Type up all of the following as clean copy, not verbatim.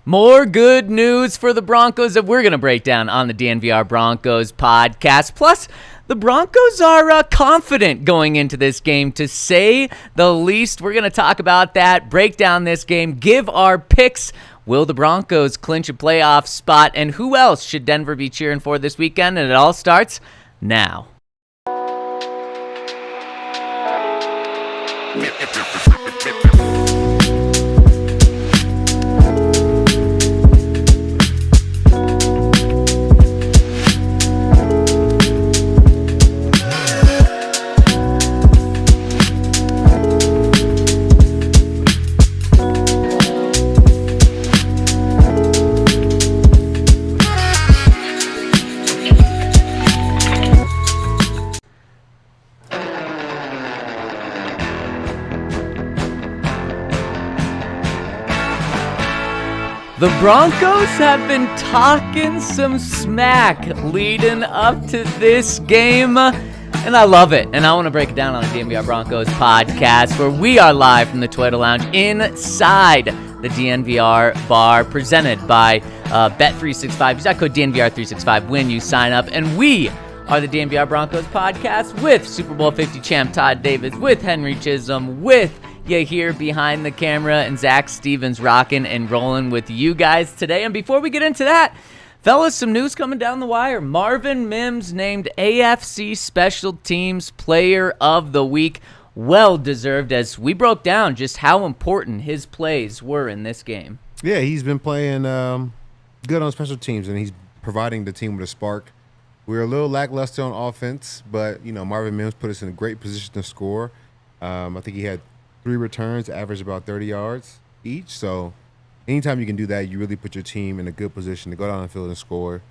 More good news for the Broncos that we're going to break down on the DNVR Broncos podcast. Plus, the Broncos are confident going into this game, to say the least. We're going to talk about that, break down this game, give our picks. Will the Broncos clinch a playoff spot? And who else should Denver be cheering for this weekend? And it all starts now. The Broncos have been talking some smack leading up to this game, and I love it. And I want to break it down on the DNVR Broncos podcast, where we are live from the Toyota Lounge inside the DNVR Bar, presented by Bet365. Use that code DNVR365 when you sign up. And we are the DNVR Broncos podcast with Super Bowl 50 champ Todd Davis, with Henry Chisholm, with you here behind the camera, and Zach Stevens rocking and rolling with you guys today. And before we get into that, fellas, some news coming down the wire. Marvin Mims named AFC Special Teams Player of the Week. Well deserved, as we broke down just how important his plays were in this game. Yeah, he's been playing good on special teams, and he's providing the team with a spark. We were a little lackluster on offense, but Marvin Mims put us in a great position to score. I think he had 3 returns, average about 30 yards each. So anytime you can do that, you really put your team in a good position to go down the field and score.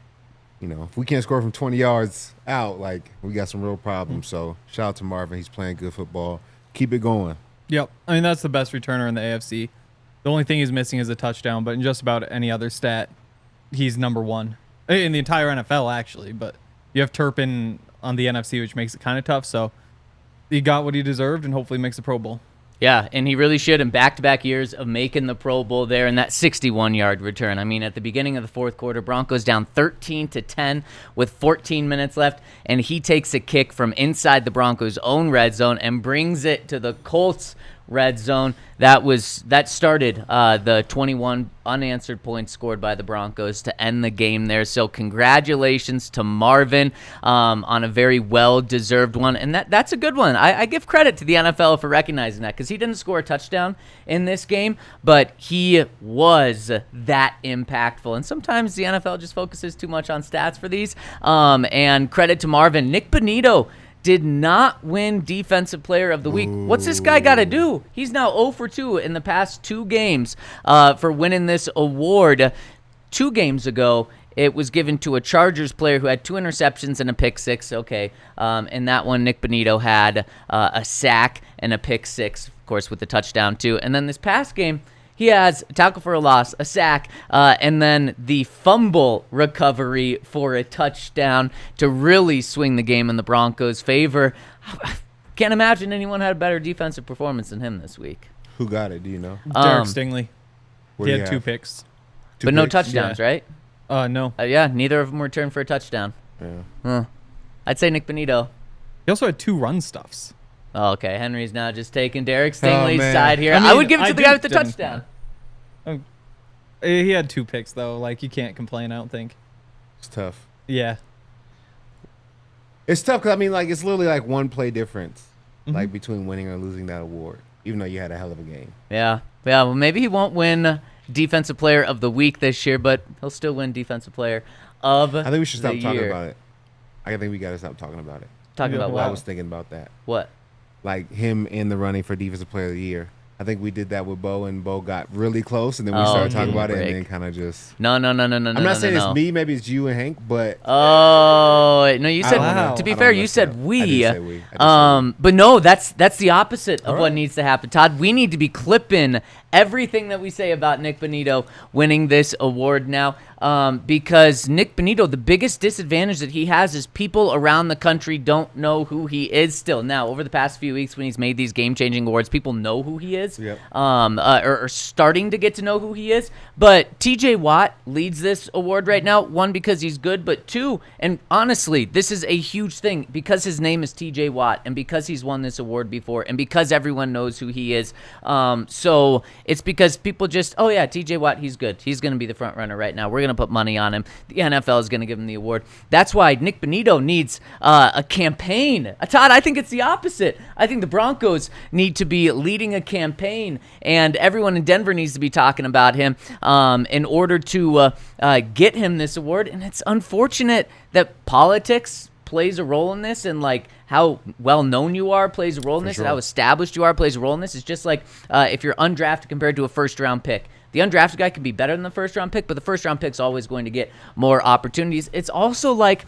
If we can't score from 20 yards out, we got some real problems. So shout out to Marvin. He's playing good football. Keep it going. Yep. I mean, that's the best returner in the AFC. The only thing he's missing is a touchdown, but in just about any other stat, he's number one in the entire NFL, actually. But you have Turpin on the NFC, which makes it kind of tough. So he got what he deserved and hopefully makes a Pro Bowl. Yeah, and he really should, in back-to-back years of making the Pro Bowl there, and that 61-yard return. I mean, at the beginning of the fourth quarter, Broncos down 13-10 with 14 minutes left, and he takes a kick from inside the Broncos' own red zone and brings it to the Colts' red zone. That started the 21 unanswered points scored by the Broncos to end the game there. So congratulations to Marvin on a very well-deserved one. And that's a good one. I give credit to the NFL for recognizing that, because he didn't score a touchdown in this game, but he was that impactful. And sometimes the NFL just focuses too much on stats for these. And credit to Marvin. Nick Bonitto did not win Defensive Player of the Week. What's this guy got to do? He's now 0 for 2 in the past 2 games for winning this award. 2 games ago, it was given to a Chargers player who had 2 interceptions and a pick 6. Okay, in that one, Nick Bonitto had a sack and a pick 6, of course, with the touchdown too. And then this past game, he has a tackle for a loss, a sack, and then the fumble recovery for a touchdown to really swing the game in the Broncos' favor. Can't imagine anyone had a better defensive performance than him this week. Who got it? Do you know? Derek Stingley. He had 2 picks. But no touchdowns, right? No. Yeah, neither of them returned for a touchdown. Yeah. I'd say Nick Bonitto. He also had 2 run stuffs. Oh, okay, Henry's now just taking Derek Stingley's side here. I would give it to the guy with the touchdown. He had 2 picks, though. You can't complain, I don't think. It's tough. Yeah. It's tough because, it's literally one play difference, between winning or losing that award, even though you had a hell of a game. Yeah. Well, maybe he won't win Defensive Player of the Week this year, but he'll still win Defensive Player of the year. I think we should stop talking about it. I think we got to stop talking about it. Talking about what? I was thinking about that. What? Him in the running for Defensive Player of the Year. I think we did that with Bo, and Bo got really close, and then we started talking about it, and then kind of just... No. I'm not saying it's me, maybe it's you and Hank, but... Oh, no, you said... To be fair, you said we. I did say we. But no, that's the opposite of what needs to happen. Todd, we need to be clipping everything that we say about Nick Bonitto winning this award now, because Nick Bonitto, the biggest disadvantage that he has is people around the country don't know who he is still. Now, over the past few weeks when he's made these game-changing awards, people know who he is, or starting to get to know who he is. But TJ Watt leads this award right now, one, because he's good, but two, and honestly, this is a huge thing, because his name is TJ Watt, and because he's won this award before, and because everyone knows who he is. So it's because people just, oh yeah, TJ Watt, he's good. He's going to be the front runner right now. We're going to put money on him. The NFL is going to give him the award. That's why Nick Bonitto needs a campaign. Todd, I think it's the opposite. I think the Broncos need to be leading a campaign, and everyone in Denver needs to be talking about him in order to get him this award. And it's unfortunate that politics plays a role in this, and like how well known you are plays a role in this, and how established you are plays a role in this. It's just like if you're undrafted compared to a first round pick. The undrafted guy can be better than the first round pick, but the first round pick's always going to get more opportunities. It's also like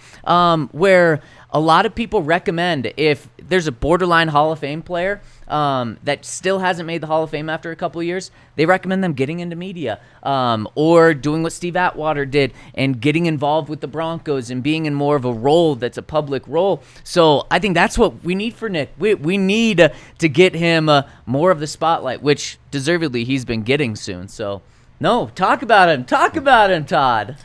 where a lot of people recommend, if there's a borderline Hall of Fame player that still hasn't made the Hall of Fame after a couple of years, they recommend them getting into media or doing what Steve Atwater did and getting involved with the Broncos and being in more of a role that's a public role. So I think that's what we need for Nick. We need to get him more of the spotlight, which deservedly he's been getting soon. So, no, talk about him. Talk about him, Todd.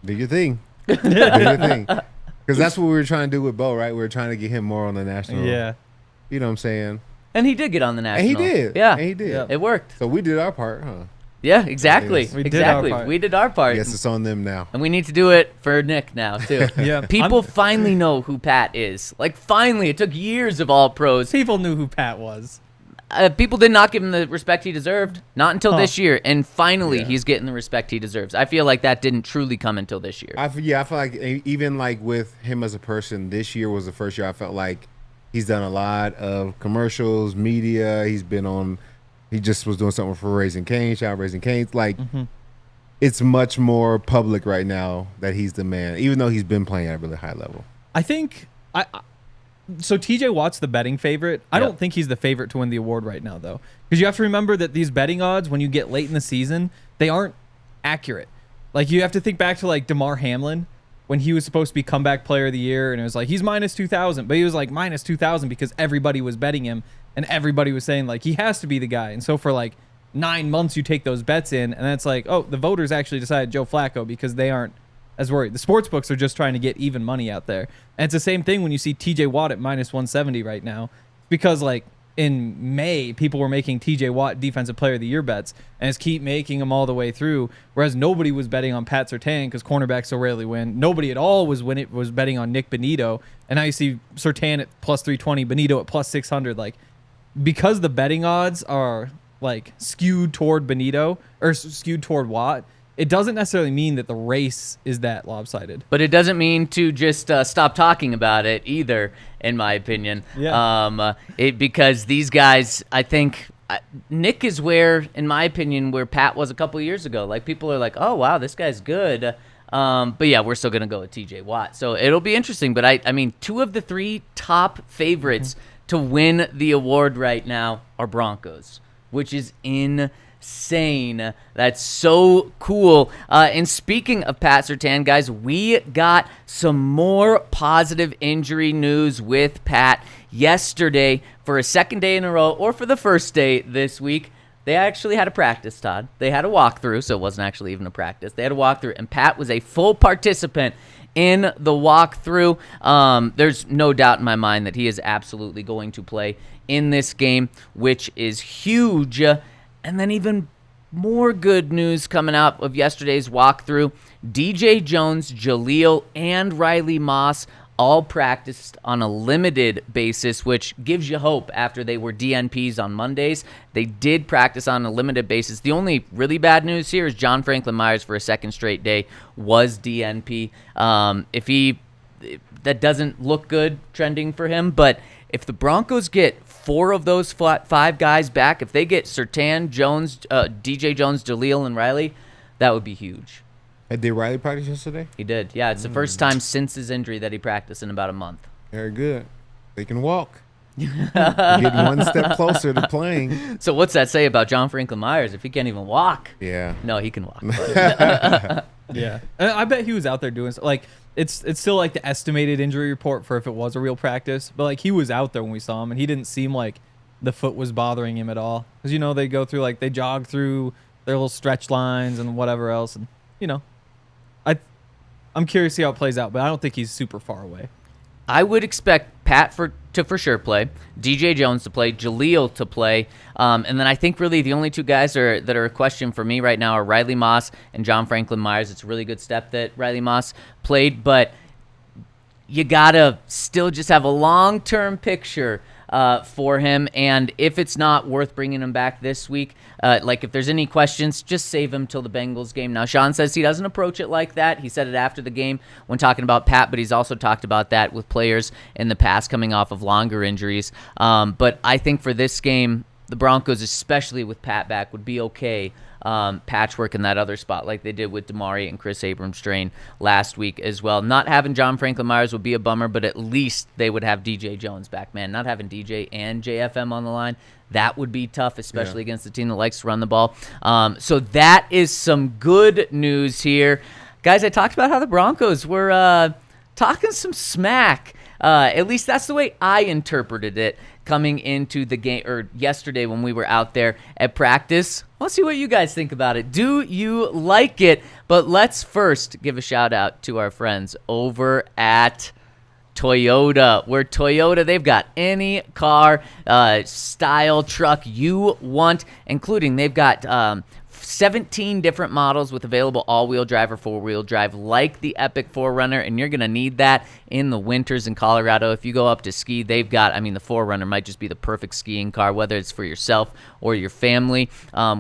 Do your thing. Do your thing. Because that's what we were trying to do with Bo, right? We were trying to get him more on the national. Yeah. You know what I'm saying? And he did get on the national. And he did. Yeah. And he did. Yeah. It worked. So we did our part, huh? Yeah, exactly. Yes. We did our exactly. part. We did our part. Yes, it's on them now. And we need to do it for Nick now, too. Yeah. People finally know who Pat is. Like, finally. It took years of all pros. People knew who Pat was. People did not give him the respect he deserved. Not until this year. And finally, Yeah. he's getting the respect he deserves. I feel like that didn't truly come until this year. I feel like even like with him as a person, this year was the first year I felt like he's done a lot of commercials, media. He just was doing something for Raising Cane's, shout out Raising Cane's. Like, it's much more public right now that he's the man, even though he's been playing at a really high level. I think so TJ Watt's the betting favorite. I don't think he's the favorite to win the award right now, though, because you have to remember that these betting odds, when you get late in the season, they aren't accurate. Like, you have to think back to like DeMar Hamlin when he was supposed to be comeback player of the year, and it was like he's minus 2,000, but he was like minus 2,000 because everybody was betting him, and everybody was saying like he has to be the guy. And so for like 9 months, you take those bets in, and then it's like, oh, the voters actually decided Joe Flacco because they aren't as worried. The sports books are just trying to get even money out there. And it's the same thing when you see TJ Watt at minus 170 right now, because like in May, people were making TJ Watt defensive player of the year bets, and just keep making them all the way through, whereas nobody was betting on Pat Surtain because cornerbacks so rarely win. Nobody at all was betting on Nick Bonitto, and now you see Surtain at plus 320, Bonitto at plus 600. Like, because the betting odds are like skewed toward Bonitto or skewed toward Watt, it doesn't necessarily mean that the race is that lopsided. But it doesn't mean to just stop talking about it either, in my opinion. Yeah. Because these guys, I think, Nick is where, in my opinion, where Pat was a couple years ago. Like, people are like, oh, wow, this guy's good. But yeah, we're still going to go with TJ Watt. So it'll be interesting. But I mean, 2 of the 3 top favorites to win the award right now are Broncos, which is insane. That's so cool. And speaking of Pat Surtain, guys, we got some more positive injury news with Pat yesterday for a second day in a row, or for the first day this week. They actually had a practice, Todd. They had a walkthrough, so it wasn't actually even a practice. They had a walkthrough, and Pat was a full participant in the walkthrough. There's no doubt in my mind that he is absolutely going to play in this game, which is huge. And then even more good news coming out of yesterday's walkthrough. DJ Jones, Jaleel, and Riley Moss all practiced on a limited basis, which gives you hope after they were DNPs on Mondays. They did practice on a limited basis. The only really bad news here is John Franklin Myers, for a second straight day, was DNP. That doesn't look good trending for him, but if the Broncos get 4 of those 5 guys back, if they get Surtain, Jones, DJ Jones, Jaleel, and Riley, that would be huge. Did Riley practice yesterday? He did. Yeah, it's the first time since his injury that he practiced in about a month. Very good. They can walk. Getting one step closer to playing. So what's that say about John Franklin Myers if he can't even walk? Yeah. No, he can walk. Yeah. I bet he was out there doing like it's still like the estimated injury report for if it was a real practice, but like he was out there when we saw him and he didn't seem like the foot was bothering him at all. Cuz they go through they jog through their little stretch lines and whatever else, and I'm curious to see how it plays out, but I don't think he's super far away. I would expect Pat to for sure play, DJ Jones to play, Jaleel to play, and then I think really the only two guys that are a question for me right now are Riley Moss and John Franklin Myers. It's a really good step that Riley Moss played, but you gotta still just have a long-term picture for him, and if it's not worth bringing him back this week, if there's any questions, just save him till the Bengals game. Now, Sean says he doesn't approach it like that. He said it after the game when talking about Pat, but he's also talked about that with players in the past coming off of longer injuries. But I think for this game, the Broncos, especially with Pat back, would be okay patchwork in that other spot like they did with Damari and Chris Abrams-Strain last week as well. Not having John Franklin Myers would be a bummer, but at least they would have DJ Jones back, man. Not having DJ and JFM on the line, that would be tough, especially against a team that likes to run the ball. So that is some good news here. Guys, I talked about how the Broncos were talking some smack. At least that's the way I interpreted it coming into the game, or yesterday when we were out there at practice. Let's see what you guys think about it. Do you like it? But let's first give a shout out to our friends over at Toyota, where Toyota, they've got any car, style, truck you want, including they've got 17 different models with available all-wheel drive or four-wheel drive like the Epic 4Runner, and you're going to need that in the winters in Colorado. If you go up to ski, they've got, the 4Runner might just be the perfect skiing car, whether it's for yourself or your family,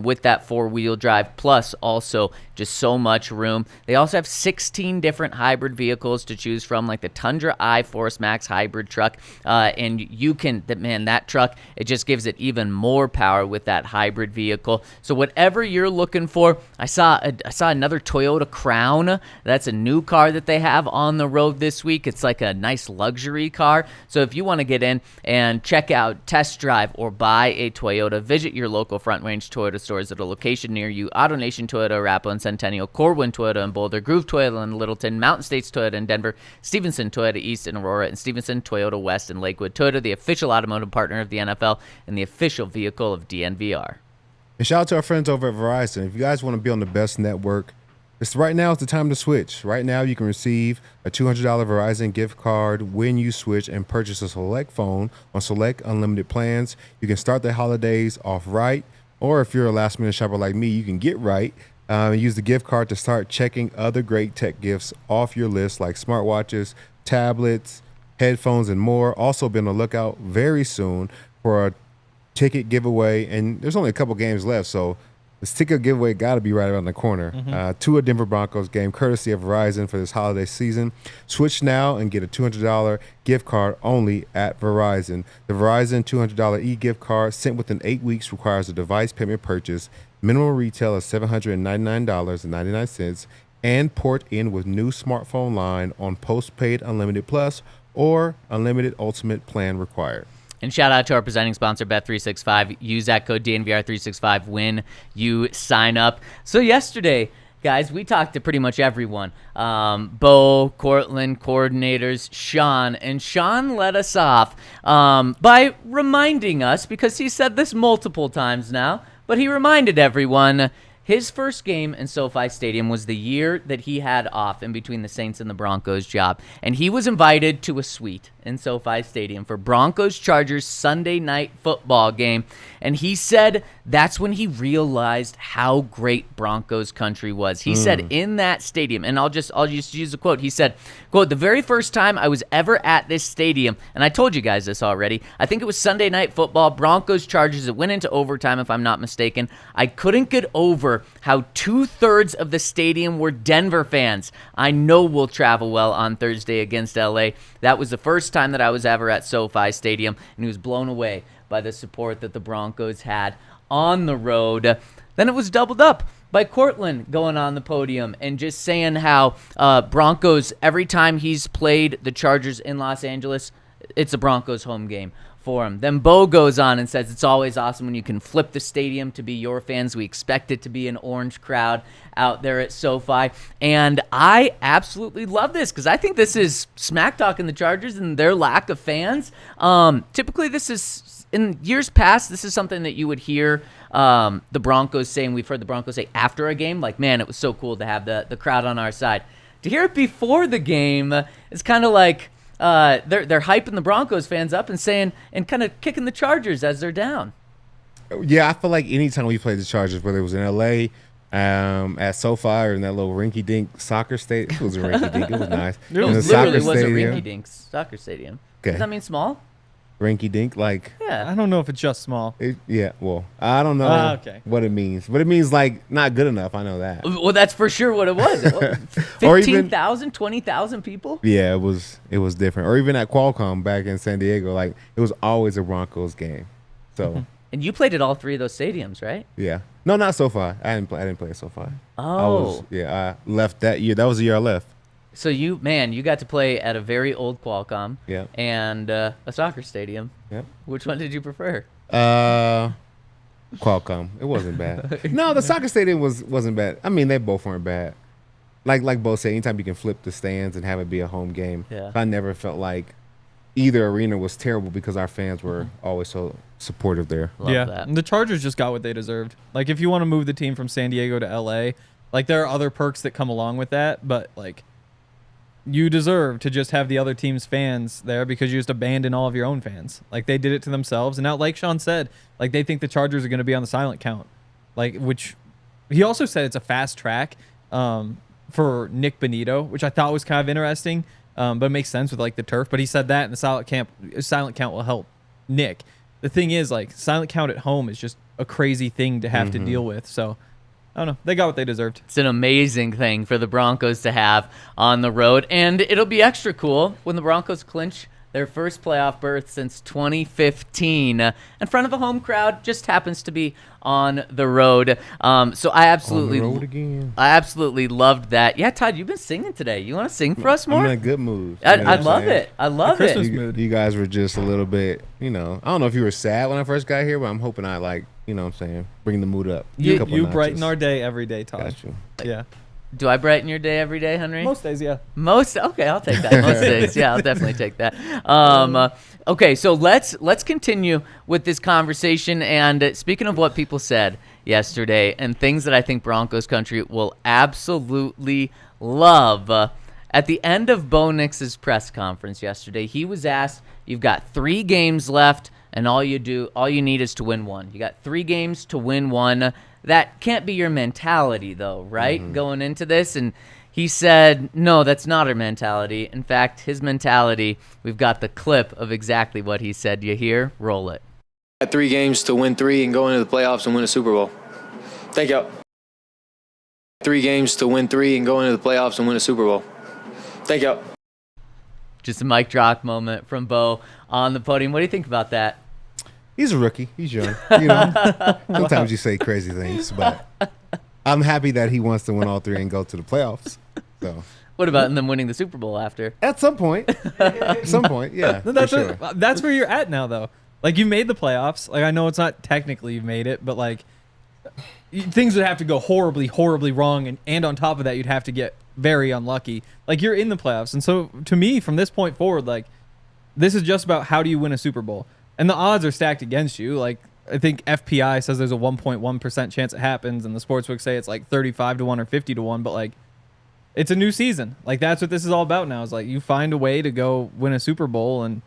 with that four-wheel drive, plus also just so much room. They also have 16 different hybrid vehicles to choose from, like the Tundra I Force Max hybrid truck, and you can, that truck, it just gives it even more power with that hybrid vehicle. So whatever you're looking for, I saw another Toyota Crown. That's a new car that they have on the road this week. It's like a nice luxury car. So if you want to get in and check out, test drive, or buy a Toyota, visit your local Front Range Toyota stores at a location near you. AutoNation Toyota, Arapahoe and Centennial, Corwin Toyota in Boulder, Groove Toyota in Littleton, Mountain States Toyota in Denver, Stevenson Toyota East in Aurora, and Stevenson Toyota West in Lakewood. Toyota, the official automotive partner of the NFL and the official vehicle of DNVR. And shout out to our friends over at Verizon. If you guys want to be on the best network, right now is the time to switch. Right now you can receive a $200 Verizon gift card when you switch and purchase a select phone on select unlimited plans. You can start the holidays off right, or if you're a last-minute shopper like me, you can get right. Use the gift card to start checking other great tech gifts off your list like smartwatches, tablets, headphones, and more. Also be on the lookout very soon for a ticket giveaway, and there's only a couple games left, so this ticket giveaway got to be right around the corner. To a Denver Broncos game, courtesy of Verizon for this holiday season. Switch now and get a $200 gift card only at Verizon. The Verizon $200 e-gift card sent within 8 weeks requires a device payment purchase. Minimum retail is $799.99, and port in with new smartphone line on postpaid Unlimited Plus or Unlimited Ultimate plan required. And shout out to our presenting sponsor, Bet365. Use that code DNVR365 when you sign up. So yesterday, guys, we talked to pretty much everyone. Bo, Cortland, coordinators, Sean. And Sean led us off by reminding us, because he said this multiple times now, but he reminded everyone his first game in SoFi Stadium was the year that he had off in between the Saints and the Broncos job. And he was invited to a suite in SoFi Stadium for Broncos-Chargers Sunday night football game. And he said that's when he realized how great Broncos Country was. He said in that stadium, and I'll just use a quote. He said, quote, "The very first time I was ever at this stadium," and I told you guys this already, I think it was Sunday night football, Broncos-Chargers. It went into overtime, if I'm not mistaken. I couldn't get over how 2/3 of the stadium were Denver fans. I know we'll travel well on Thursday against LA. That was the first time that I was ever at SoFi Stadium, and he was blown away by the support that the Broncos had on the road. Then it was doubled up by Cortland going on the podium and just saying how Broncos, every time he's played the Chargers in Los Angeles, it's a Broncos home game. for him. Then Bo goes on and says, it's always awesome when you can flip the stadium to be your fans. We expect it to be an orange crowd out there at SoFi. And I absolutely love this because I think this is smack talking the Chargers and their lack of fans. Typically, this is, in years past, this is something that you would hear the Broncos saying. We've heard the Broncos say after a game, like, man, it was so cool to have the crowd on our side. To hear it before the game is kind of like, they're hyping the Broncos fans up and saying and kind of kicking the Chargers as they're down. Yeah, I feel like anytime we played the Chargers, whether it was in LA, at SoFi or in that little rinky-dink soccer stadium, it was a rinky-dink. It was nice. It literally was a rinky-dink soccer stadium. Okay. Does that mean small? Rinky-dink, like... Yeah. I don't know if it's just small. Well, I don't know what it means. But it means, like, not good enough. I know that. Well, that's for sure what it was. 15,000, 20,000 people? Yeah, it was different. Or even at Qualcomm back in San Diego, like, it was always a Broncos game. So... And you played at all three of those stadiums, right? Yeah. No, not SoFi. I didn't play at SoFi. Oh. I left that year. That was the year I left. So you got to play at a very old Qualcomm. Yeah. And a soccer stadium. Yep. Which one did you prefer? Qualcomm. It wasn't bad. No, the soccer stadium wasn't bad. I mean, they both weren't bad. Like Bo said, anytime you can flip the stands and have it be a home game. Yeah. I never felt like either arena was terrible because our fans were always so supportive there. Love that. And the Chargers just got what they deserved. Like, if you want to move the team from San Diego to LA, like, there are other perks that come along with that, but, like, you deserve to just have the other team's fans there because you just abandon all of your own fans. Like, they did it to themselves. And now, like Sean said, like, they think the Chargers are going to be on the silent count. Like, which he also said it's a fast track for Nick Bonitto, which I thought was kind of interesting, but it makes sense with, like, the turf. But he said that, and the silent count will help Nick. The thing is, like, silent count at home is just a crazy thing to have to deal with. So, I don't know. They got what they deserved. It's an amazing thing for the Broncos to have on the road. And it'll be extra cool when the Broncos clinch their first playoff berth since 2015 in front of a home crowd. Just happens to be on the road. So I absolutely, On the road again. I absolutely loved that. Yeah, Todd, you've been singing today. You want to sing for us more? I'm in a good mood. I love it. I love it. Christmas mood. You guys were just a little bit, I don't know if you were sad when I first got here, but I'm hoping I, like, what I'm saying, bring the mood up. You brighten our day every day, Todd. Got you. Yeah. Do I brighten your day every day, Henry? Most days, yeah. Okay, I'll take that. Most days, yeah, I'll definitely take that. Okay, so let's continue with this conversation. And speaking of what people said yesterday and things that I think Broncos Country will absolutely love, at the end of Bo Nix's press conference yesterday, he was asked, "You've got 3 games left, and all you need is to win one. You got 3 games to win one." That can't be your mentality, though, right? Going into this. And he said, no, that's not our mentality. In fact, his mentality, we've got the clip of exactly what he said. You hear? Roll it. Got 3 games to win 3 and go into the playoffs and win a Super Bowl. Thank you. 3 games to win 3 and go into the playoffs and win a Super Bowl. Thank you. Just a mic drop moment from Bo on the podium. What do you think about that? He's a rookie. He's young. Sometimes you say crazy things, but I'm happy that he wants to win all 3 and go to the playoffs. So, what about them winning the Super Bowl after? At some point. Yeah. That's where you're at now, though. Like, you made the playoffs. Like, I know it's not technically you've made it, but, like, things would have to go horribly, horribly wrong, and on top of that, you'd have to get very unlucky. Like, you're in the playoffs, and so to me, from this point forward, like, this is just about how do you win a Super Bowl. And the odds are stacked against you. Like, I think FPI says there's a 1.1% chance it happens, and the sportsbooks say it's like 35-1 or 50-1. But, like, it's a new season. Like, that's what this is all about now. Is like, you find a way to go win a Super Bowl, and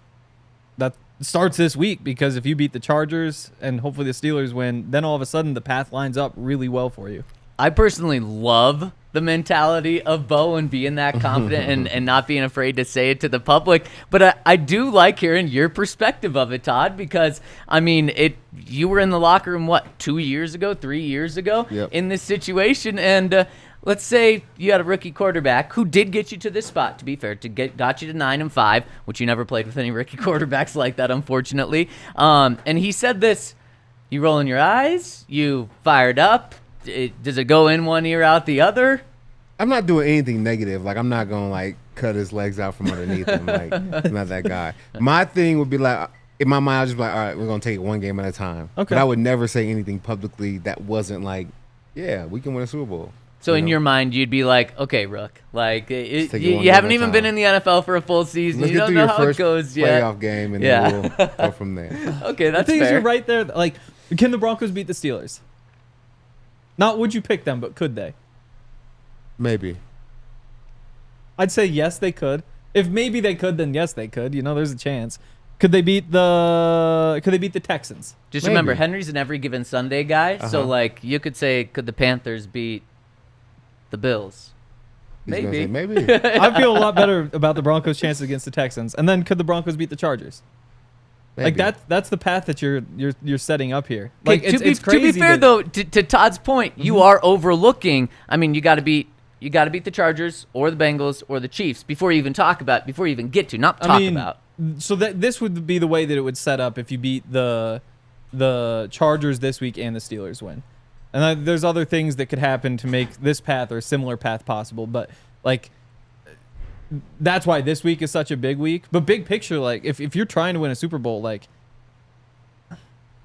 that starts this week. Because if you beat the Chargers and hopefully the Steelers win, then all of a sudden the path lines up really well for you. I personally love the mentality of Bo and being that confident and not being afraid to say it to the public. But I do like hearing your perspective of it, Todd, because, I mean, you were in the locker room, 3 years ago Yep. in this situation. And let's say you had a rookie quarterback who did get you to this spot, to be fair, got you to 9-5, which you never played with any rookie quarterbacks like that, unfortunately. And he said this, you rolling your eyes, you fired up. Does it go in one ear, out the other? I'm not doing anything negative. Like, I'm not going to, like, cut his legs out from underneath him. Like, I'm not that guy. My thing would be, like, in my mind, I was just like, all right, we're gonna take it one game at a time. Okay. But I would never say anything publicly that wasn't like, yeah, we can win a Super Bowl. So in your mind, you'd be like, okay, Rook, like take it one you game haven't at a even been in time. the NFL for a full season. Let's You get don't through know your how it first goes yet. playoff game, and Yeah. then we'll go from there. Okay, that's the thing is, fair. you're right there. Like, can the Broncos beat the Steelers? Not would you pick them, but could they? Maybe. I'd say yes, they could. If maybe they could, then yes, they could. You know, there's a chance. Could they beat the Texans? Just Maybe. remember, Henry's an every given Sunday guy. So Uh-huh. like, you could say, could the Panthers beat the Bills? He's gonna say Maybe. maybe. I feel a lot better about the Broncos' chances against the Texans. And then could the Broncos beat the Chargers? Like Maybe. that's the path that you're setting up here. Like Okay, it's crazy. to be fair that- though, to Todd's point, you are overlooking. I mean, you got to beat the Chargers or the Bengals or the Chiefs before you even get to not talk about. So that this would be the way that it would set up if you beat the Chargers this week and the Steelers win. And there's other things that could happen to make this path or a similar path possible, but like that's why this week is such a big week. But big picture, like if you're trying to win a Super Bowl, like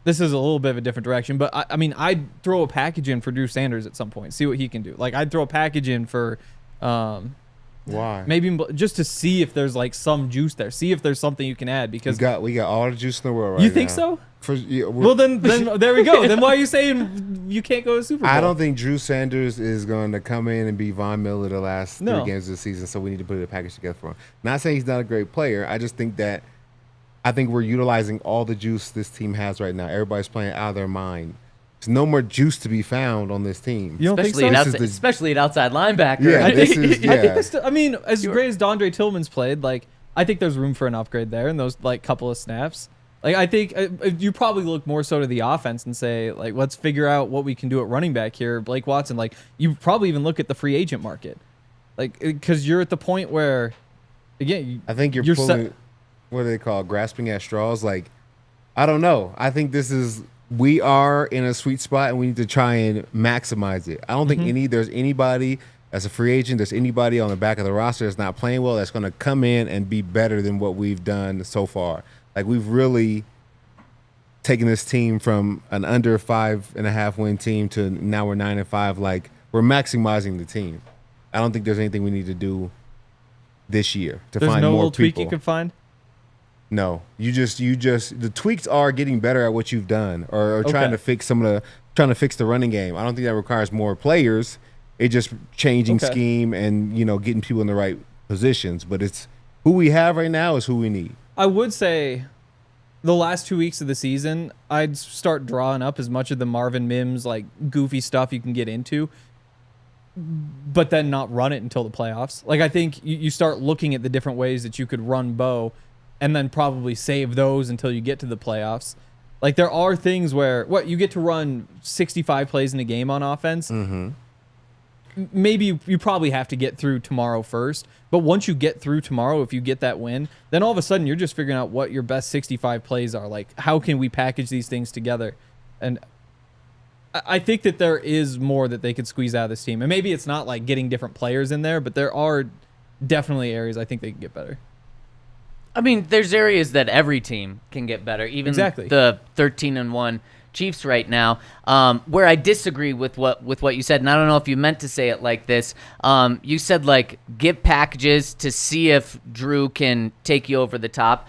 this is a little bit of a different direction. But I mean, I'd throw a package in for Drew Sanders at some point, see what he can do. Like I'd throw a package in for Why? maybe just to see if there's like some juice there, see if there's something you can add because we got all the juice in the world right you think now. so? Yeah, Well, then there we go. Then why are you saying you can't go to Super Bowl? I don't think Drew Sanders is going to come in and be Von Miller the last No. 3 games of the season, so we need to put a package together for him. Not saying he's not a great player. I just think we're utilizing all the juice this team has right now. Everybody's playing out of their mind. There's no more juice to be found on this team. You don't think Especially so? at This is the- especially at outside linebacker. Yeah, I this think- is- I think yeah. that's I mean, as great as Dondre Tillman's played, like I think there's room for an upgrade there in those like couple of snaps. Like I think you probably look more so to the offense and say like let's figure out what we can do at running back here. Blake Watson, like you probably even look at the free agent market, like because you're at the point where, again, I think you're pulling, what do they call it, grasping at straws? Like, I don't know. I think we are in a sweet spot and we need to try and maximize it. I don't think there's anybody as a free agent, there's anybody on the back of the roster that's not playing well that's going to come in and be better than what we've done so far. Like, we've really taken this team from an under 5.5 win team to now we're 9-5. Like, we're maximizing the team. I don't think there's anything we need to do this year to there's find no more little tweak people. you could find. No, you just the tweaks are getting better at what you've done or trying Okay. to fix trying to fix the running game. I don't think that requires more players. It's just changing Okay. scheme and getting people in the right positions. But it's who we have right now is who we need. I would say the last 2 weeks of the season, I'd start drawing up as much of the Marvin Mims, like goofy stuff you can get into, but then not run it until the playoffs. Like I think you start looking at the different ways that you could run Bo and then probably save those until you get to the playoffs. Like there are things where you get to run 65 plays in a game on offense. Mm-hmm. Maybe you probably have to get through tomorrow first. But once you get through tomorrow, if you get that win, then all of a sudden you're just figuring out what your best 65 plays are. Like, how can we package these things together? And I think that there is more that they could squeeze out of this team. And maybe it's not like getting different players in there, but there are definitely areas I think they can get better. I mean, there's areas that every team can get better. Even Exactly. the 13-1 Chiefs right now, where I disagree with what you said, and I don't know if you meant to say it like this. You said like give packages to see if Drew can take you over the top.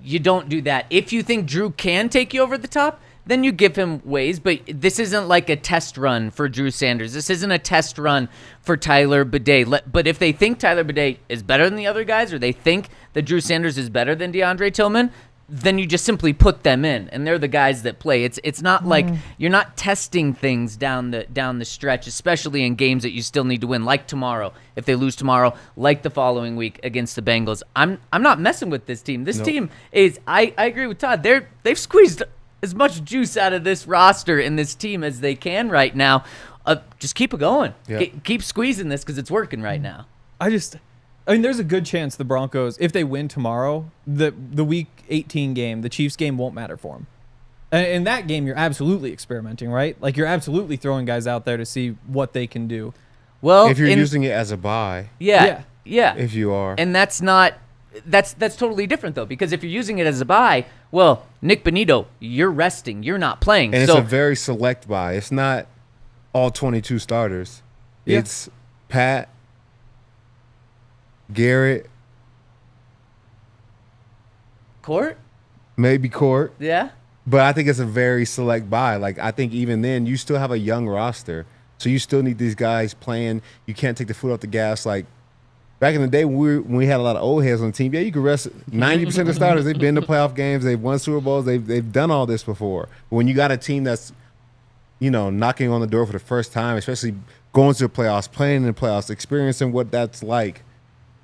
You don't do that. If you think Drew can take you over the top, then you give him ways. But this isn't like a test run for Drew Sanders. This isn't a test run for Tyler Bidet. But if they think Tyler Bidet is better than the other guys, or they think that Drew Sanders is better than DeAndre Tillman, then you just simply put them in, and they're the guys that play. It's not like you're not testing things down the stretch, especially in games that you still need to win, like tomorrow. If they lose tomorrow, like the following week against the Bengals, I'm not messing with this team. This team is. I agree with Todd. They've squeezed as much juice out of this roster and this team as they can right now. Just keep it going. Yeah. Keep squeezing this because it's working right now. I mean, there's a good chance the Broncos, if they win tomorrow, the Week 18 game, the Chiefs game, won't matter for them. And in that game, you're absolutely experimenting, right? Like, you're absolutely throwing guys out there to see what they can do. Well, If you're using it as a buy, yeah. if you are. And that's not that's totally different though, because if you're using it as a bye, well, Nick Bonitto, you're resting, you're not playing. And so it's a very select bye. It's not all 22 starters. Yeah. It's Pat, Garrett, Court, maybe Court. yeah. But I think it's a very select buy. Like, I think even then, you still have a young roster. So you still need these guys playing. You can't take the foot off the gas. Like, back in the day when we had a lot of old heads on the team, yeah, you could rest 90% of the starters. They've been to playoff games. They've won Super Bowls. They've done all this before. But when you got a team that's, knocking on the door for the first time, especially going to the playoffs, playing in the playoffs, experiencing what that's like,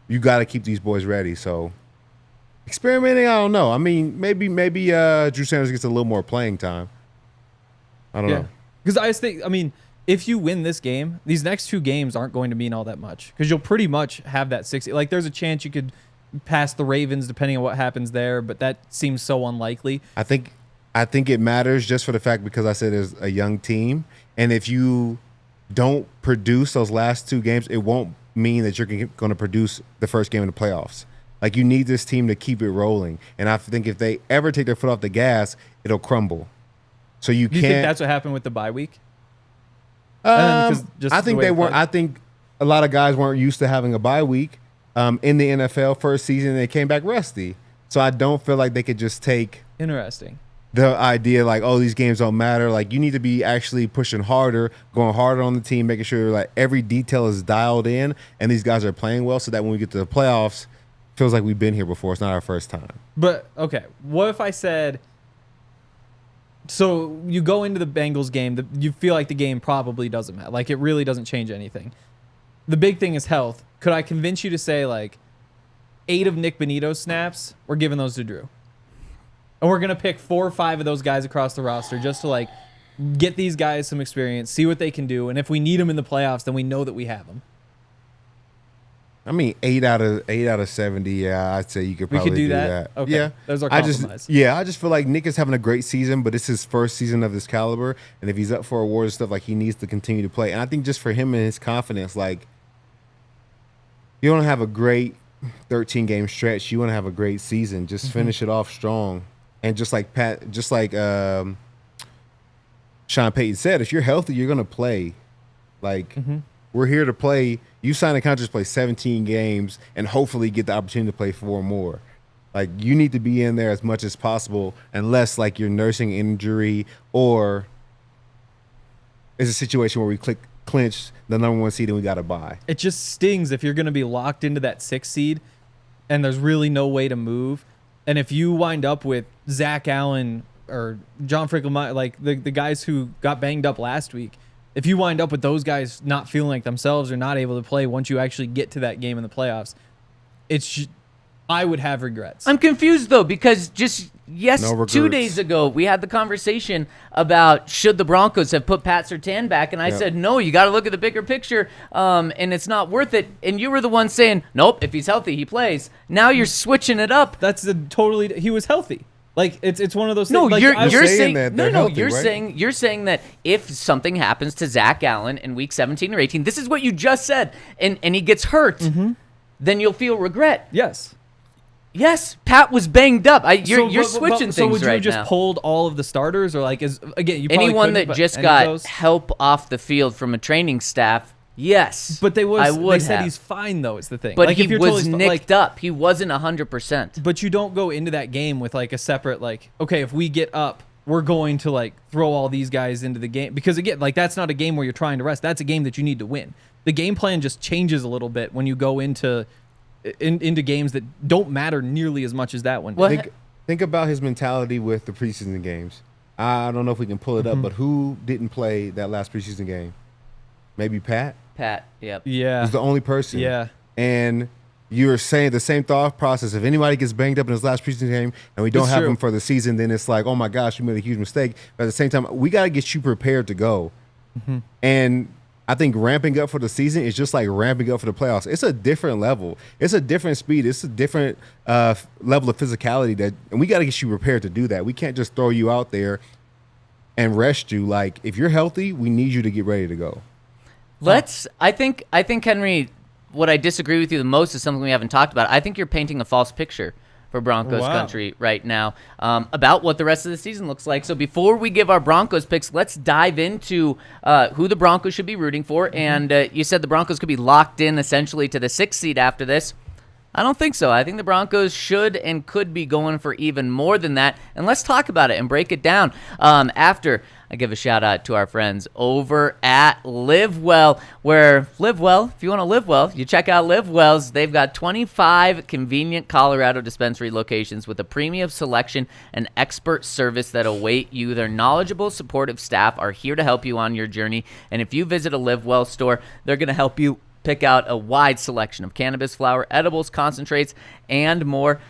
you got to keep these boys ready. So experimenting, I don't know. I mean, maybe Drew Sanders gets a little more playing time. I don't know. Because I just think, if you win this game, these next 2 games aren't going to mean all that much because you'll pretty much have that 60. Like, there's a chance you could pass the Ravens depending on what happens there, but that seems so unlikely. I think it matters just for the fact because I said it's a young team, and if you don't produce those last 2 games, it won't mean that you're going to produce the first game in the playoffs. Like, you need this team to keep it rolling, and I think if they ever take their foot off the gas, it'll crumble. So you Do you can't. think that's what happened with the bye week? I think they weren't. I think a lot of guys weren't used to having a bye week in the NFL first season. And they came back rusty, so I don't feel like they could just take Interesting. the idea like, oh, these games don't matter. Like, you need to be actually pushing harder, going harder on the team, making sure like every detail is dialed in, and these guys are playing well, so that when we get to the playoffs, it feels like we've been here before. It's not our first time. But okay, what if I said? So you go into the Bengals game, you feel like the game probably doesn't matter. Like, it really doesn't change anything. The big thing is health. Could I convince you to say, like, 8 of Nick Bonitto's snaps, we're giving those to Drew? And we're going to pick 4 or 5 of those guys across the roster just to, like, get these guys some experience, see what they can do. And if we need them in the playoffs, then we know that we have them. I mean, 8 out of 70. Yeah, I'd say you could probably do that. Okay. Yeah, There's our compromise. I just feel like Nick is having a great season, but it's his first season of this caliber, and if he's up for awards and stuff, like, he needs to continue to play. And I think just for him and his confidence, like, you don't have a great 13-game stretch. You want to have a great season. Just finish it off strong, and just like Sean Payton said, if you're healthy, you're gonna play. Like. We're here to play. You sign a contract to play 17 games and hopefully get the opportunity to play 4 more. Like, you need to be in there as much as possible, unless like you're nursing injury or it's a situation where we clinch the number 1 seed and we got to bye. It just stings if you're going to be locked into that 6th seed and there's really no way to move. And if you wind up with Zach Allen or John Franklin, like the guys who got banged up last week, if you wind up with those guys not feeling like themselves or not able to play once you actually get to that game in the playoffs, I would have regrets. I'm confused though, because No 2 regrets. days ago we had the conversation about should the Broncos have put Pat Surtain back, and I said no, you got to look at the bigger picture, and it's not worth it. And you were the one saying nope, if he's healthy he plays. Now you're switching it up. That's he was healthy. Like, it's one of those No, things. Like, you're saying saying that they're healthy, you're right? saying that if something happens to Zach Allen in week 17 or 18, this is what you just said, and he gets hurt, then you'll feel regret. Yes. Yes, Pat was banged up. You're switching things right now. So would you have just pulled all of the starters, or like you probably anyone couldn't, that just got help off the field from a training staff? Yes, But they said have. he's fine though. Is the thing. But like, he if you're was totally, nicked up. He wasn't 100%. But you don't go into that game with like a separate, like, okay, if we get up, we're going to like throw all these guys into the game, because again, like, that's not a game where you're trying to rest. That's a game that you need to win. The game plan just changes a little bit when you go into games that don't matter nearly as much as that one. Well, Think about his mentality with the preseason games. I don't know if we can pull it up, but who didn't play that last preseason game? Maybe Pat? Pat, yep. Yeah. He's the only person. Yeah. And you're saying the same thought process. If anybody gets banged up in his last preseason game and we don't It's have true. him for the season, then it's like, oh my gosh, we made a huge mistake. But at the same time, we got to get you prepared to go. And I think ramping up for the season is just like ramping up for the playoffs. It's a different level. It's a different speed. It's a different level of physicality, and we got to get you prepared to do that. We can't just throw you out there and rest you. Like, if you're healthy, we need you to get ready to go. I think Henry, what I disagree with you the most is something we haven't talked about. I think you're painting a false picture for Broncos country right now about what the rest of the season looks like. So before we give our Broncos picks, let's dive into who the Broncos should be rooting for. And you said the Broncos could be locked in essentially to the 6th seed after this. I don't think so. I think the Broncos should and could be going for even more than that. And let's talk about it and break it down after I give a shout out to our friends over at Live Well, where Live Well, if you want to live well, you check out Live Wells. They've got 25 convenient Colorado dispensary locations with a premium selection and expert service that await you. Their knowledgeable, supportive staff are here to help you on your journey. And if you visit a Live Well store, they're going to help you pick out a wide selection of cannabis flower, edibles, concentrates, and more.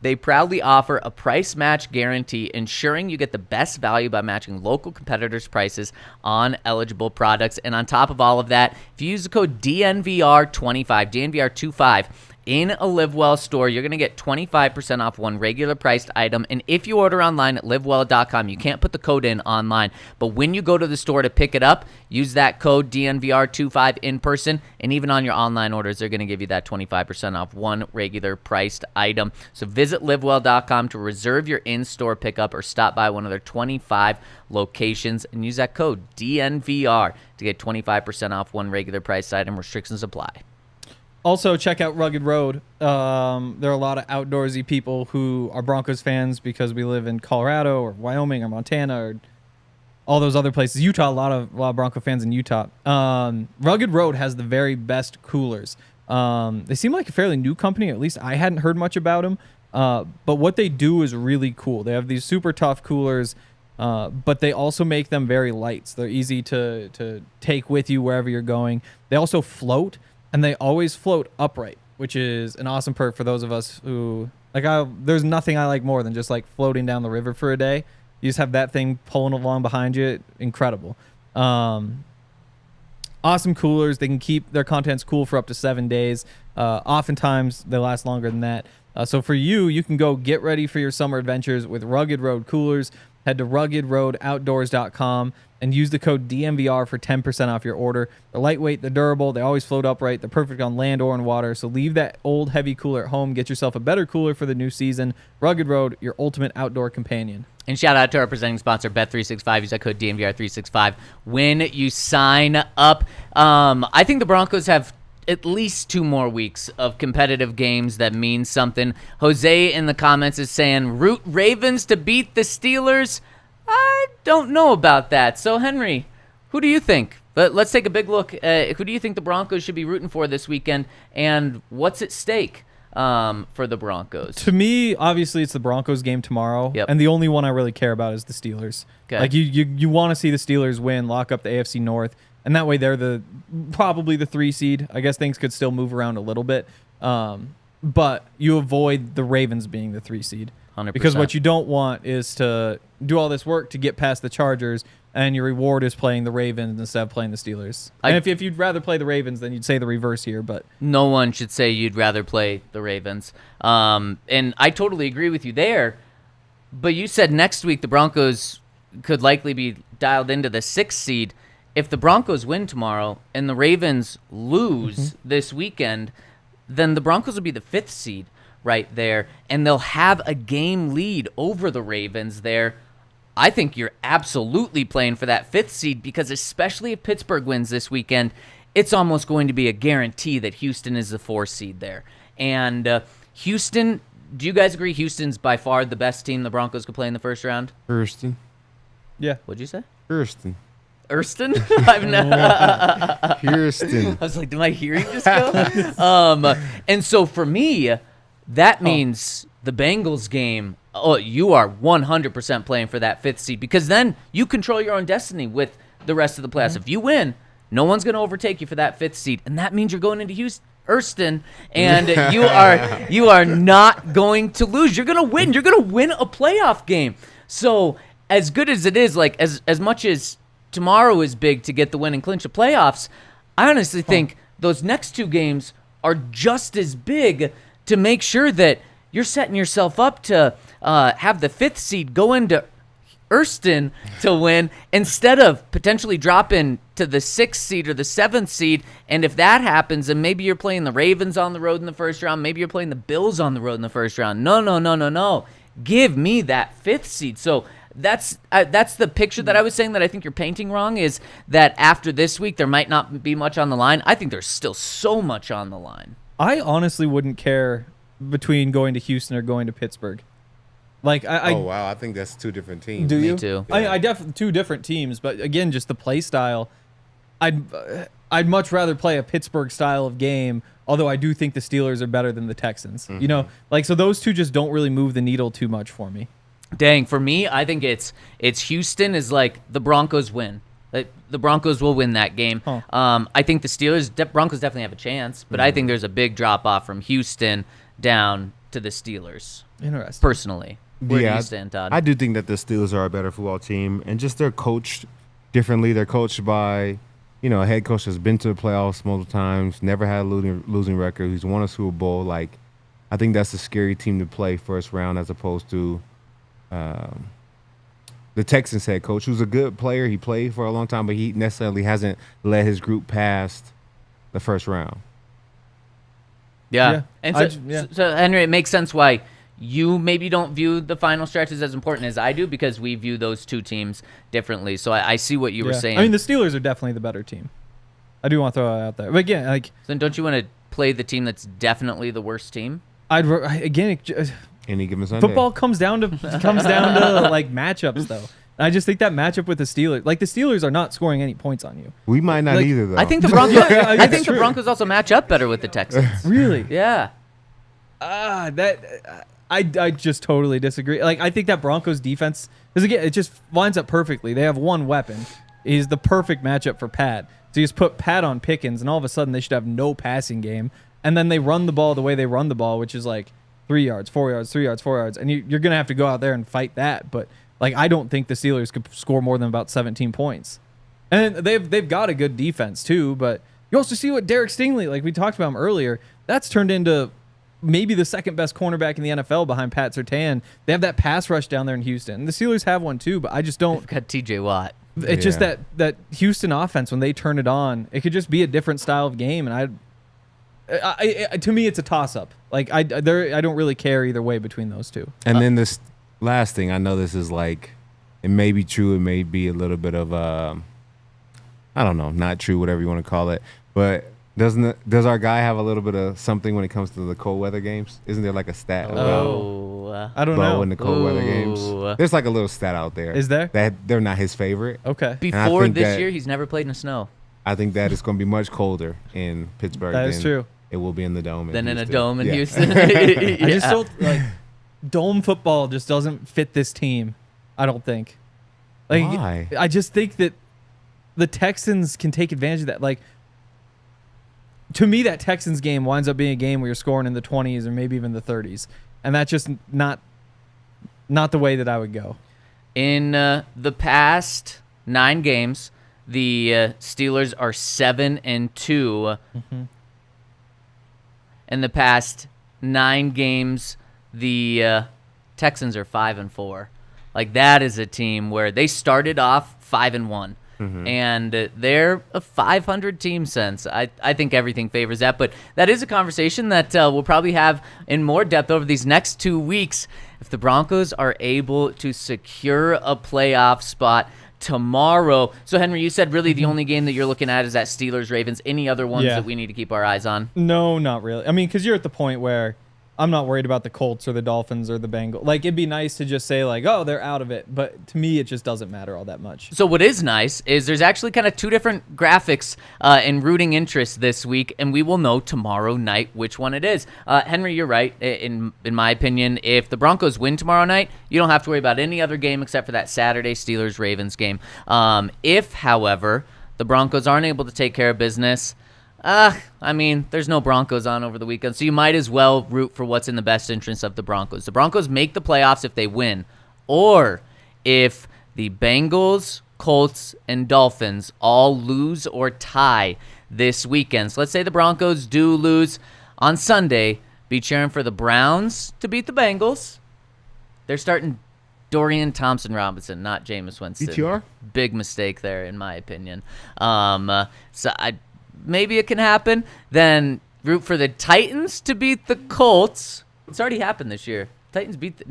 They proudly offer a price match guarantee, ensuring you get the best value by matching local competitors' prices on eligible products. And on top of all of that, if you use the code DNVR25, DNVR25, in a Live Well store, you're going to get 25% off one regular priced item. And if you order online at livewell.com, you can't put the code in online. But when you go to the store to pick it up, use that code DNVR25 in person. And even on your online orders, they're going to give you that 25% off one regular priced item. So visit livewell.com to reserve your in-store pickup or stop by one of their 25 locations and use that code DNVR to get 25% off one regular priced item. Restrictions apply. Also, check out Rugged Road. There are a lot of outdoorsy people who are Broncos fans because we live in Colorado or Wyoming or Montana or all those other places. Utah, a lot of Bronco fans in Utah. Rugged Road has the very best coolers. They seem like a fairly new company. At least I hadn't heard much about them. But what they do is really cool. They have these super tough coolers, but they also make them very light. So they're easy to take with you wherever you're going. They also float. And they always float upright, which is an awesome perk for those of us who there's nothing I like more than just like floating down the river for a day. You just have that thing pulling along behind you. Incredible. Awesome coolers. They can keep their contents cool for up to 7 days. Oftentimes they last longer than that. So for you can go get ready for your summer adventures with Rugged Road coolers. Head to ruggedroadoutdoors.com and use the code DNVR for 10% off your order. They're lightweight, they're durable, they always float upright, they're perfect on land or in water. So leave that old heavy cooler at home. Get yourself a better cooler for the new season. Rugged Road, your ultimate outdoor companion. And shout out to our presenting sponsor, Bet365. Use that code DNVR365 when you sign up. I think the Broncos have at least 2 more weeks of competitive games that mean something. Jose in the comments is saying, root Ravens to beat the Steelers. I don't know about that. So, Henry, who do you think? But let's take a big look. Who do you think the Broncos should be rooting for this weekend, and what's at stake for the Broncos? To me, obviously, it's the Broncos game tomorrow, Yep. and the only one I really care about is the Steelers. Okay. Like you want to see the Steelers win, lock up the AFC North, and that way they're probably the 3 seed. I guess things could still move around a little bit, but you avoid the Ravens being the 3 seed. 100%. Because what you don't want is to do all this work to get past the Chargers, and your reward is playing the Ravens instead of playing the Steelers. And if you'd rather play the Ravens, then you'd say the reverse here. But no one should say you'd rather play the Ravens. And I totally agree with you there. But you said next week the Broncos could likely be dialed into the 6th seed. If the Broncos win tomorrow and the Ravens lose this weekend, then the Broncos will be the 5th seed right there, and they'll have a game lead over the Ravens there. I think you're absolutely playing for that 5th seed because especially if Pittsburgh wins this weekend, it's almost going to be a guarantee that Houston is the 4th seed there. And Houston, do you guys agree Houston's by far the best team the Broncos could play in the first round? Hurston. yeah, What'd you say? Hurston. Erston? Hurston. I was like, did my hearing just go? And so for me, that means the Bengals game, you are 100% playing for that 5th seed because then you control your own destiny with the rest of the playoffs. If you win, no one's going to overtake you for that 5th seed, and that means you're going into Erston, and you are not going to lose. You're going to win. You're going to win a playoff game. So as good as it is, like as much as tomorrow is big to get the win and clinch the playoffs, I honestly think those next 2 games are just as big to make sure that you're setting yourself up to have the 5th seed go into Erston to win instead of potentially dropping to the 6th seed or the 7th seed. And if that happens, then maybe you're playing the Ravens on the road in the first round. Maybe you're playing the Bills on the road in the first round. No. Give me that 5th seed. So that's the picture that I was saying that I think you're painting wrong, is that after this week, there might not be much on the line. I think there's still so much on the line. I honestly wouldn't care between going to Houston or going to Pittsburgh. Like oh wow, I think that's 2 different teams. Do you? Me too. Yeah. I definitely 2 different teams, but again, just the play style. I'd much rather play a Pittsburgh style of game. Although I do think the Steelers are better than the Texans. You know, like, so those 2 just don't really move the needle too much for me. Dang, for me, I think it's Houston is like the Broncos win. Like, the Broncos will win that game. Huh. I think the Broncos definitely have a chance, but I think there's a big drop off from Houston down to the Steelers. Interesting. Personally, where do you stand, Todd? I do think that the Steelers are a better football team, and just they're coached differently. They're coached by, a head coach that's been to the playoffs multiple times, never had a losing record, who's won a Super Bowl. Like, I think that's a scary team to play first round as opposed to the Texans head coach, who's a good player. He played for a long time, but he necessarily hasn't led his group past the first round. Yeah. And so, Henry, it makes sense why you maybe don't view the final stretches as important as I do, because we view those 2 teams differently. So I see what you were saying. I mean, the Steelers are definitely the better team. I do want to throw that out there. But again, like, so then don't you want to play the team that's definitely the worst team? Any given Sunday. Football comes down to like matchups, though. And I just think that matchup with the Steelers are not scoring any points on you. We might not either, though. I think the Broncos. I think the Broncos also match up better with the Texans. Really? Yeah. I just totally disagree. Like, I think that Broncos defense, because again, it just lines up perfectly. They have one weapon. He's the perfect matchup for Pat. So you just put Pat on Pickens, and all of a sudden they should have no passing game. And then they run the ball the way they run the ball, which is like 3 yards, 4 yards, 3 yards, 4 yards. And you're going to have to go out there and fight that. But, like, I don't think the Steelers could score more than about 17 points. And they've got a good defense, too. But you also see what Derek Stingley, like we talked about him earlier, that's turned into maybe the 2nd best cornerback in the NFL behind Pat Surtain. They have that pass rush down there in Houston. And the Steelers have one, too, but I just don't. They've got TJ Watt. It's just that Houston offense, when they turn it on, it could just be a different style of game. And to me, it's a toss-up. Like, I don't really care either way between those 2. And then this last thing, I know this is like, it may be true, it may be a little bit of I don't know, not true, whatever you want to call it. But does our guy have a little bit of something when it comes to the cold weather games? Isn't there like a stat about I don't know. in the cold weather games? There's like a little stat out there. Is there? That they're not his favorite. Okay. Before this year, he's never played in the snow. I think that it's going to be much colder in Pittsburgh. That is true. It will be in the dome. Than in a Houston. dome in Yeah. Houston. I just don't, like, dome football just doesn't fit this team, I don't think. Like, Why? I just think that the Texans can take advantage of that. Like, to me, that Texans game winds up being a game where you're scoring in the 20s or maybe even the 30s. And that's just not the way that I would go. In the past 9 games, the Steelers are 7-2. Mm-hmm. In the past 9 games, the Texans are 5-4. Like, that is a team where they started off 5-1. And they're a 500 team since. I think everything favors that. But that is a conversation that we'll probably have in more depth over these next 2 weeks. If the Broncos are able to secure a playoff spot tomorrow. So, Henry, you said really the only game that you're looking at is that Steelers-Ravens. Any other ones that we need to keep our eyes on? No, not really. I mean, because you're at the point where I'm not worried about the Colts or the Dolphins or the Bengals. Like, it'd be nice to just say, like, oh, they're out of it. But to me, it just doesn't matter all that much. So what is nice is there's actually kind of 2 different graphics in rooting interest this week, and we will know tomorrow night which one it is. Henry, you're right. In my opinion, if the Broncos win tomorrow night, you don't have to worry about any other game except for that Saturday Steelers-Ravens game. If, however, the Broncos aren't able to take care of business, I mean, there's no Broncos on over the weekend, so you might as well root for what's in the best interest of the Broncos. The Broncos make the playoffs if they win, or if the Bengals, Colts, and Dolphins all lose or tie this weekend. So let's say the Broncos do lose on Sunday. Be cheering for the Browns to beat the Bengals. They're starting Dorian Thompson-Robinson, not Jameis Winston. DTR? Big mistake there, in my opinion. Maybe it can happen. Then root for the Titans to beat the Colts. It's already happened this year. Titans beat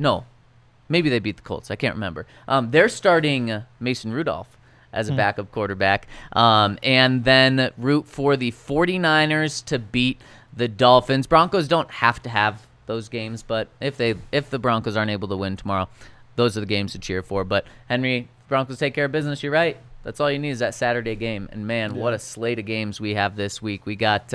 maybe they beat the Colts. I can't remember. They're starting Mason Rudolph as a backup quarterback. And then root for the 49ers to beat the Dolphins. Broncos don't have to have those games, but if the Broncos aren't able to win tomorrow, those are the games to cheer for. But Henry, Broncos take care of business. You're right. That's all you need is that Saturday game. And, man, what a slate of games we have this week. We got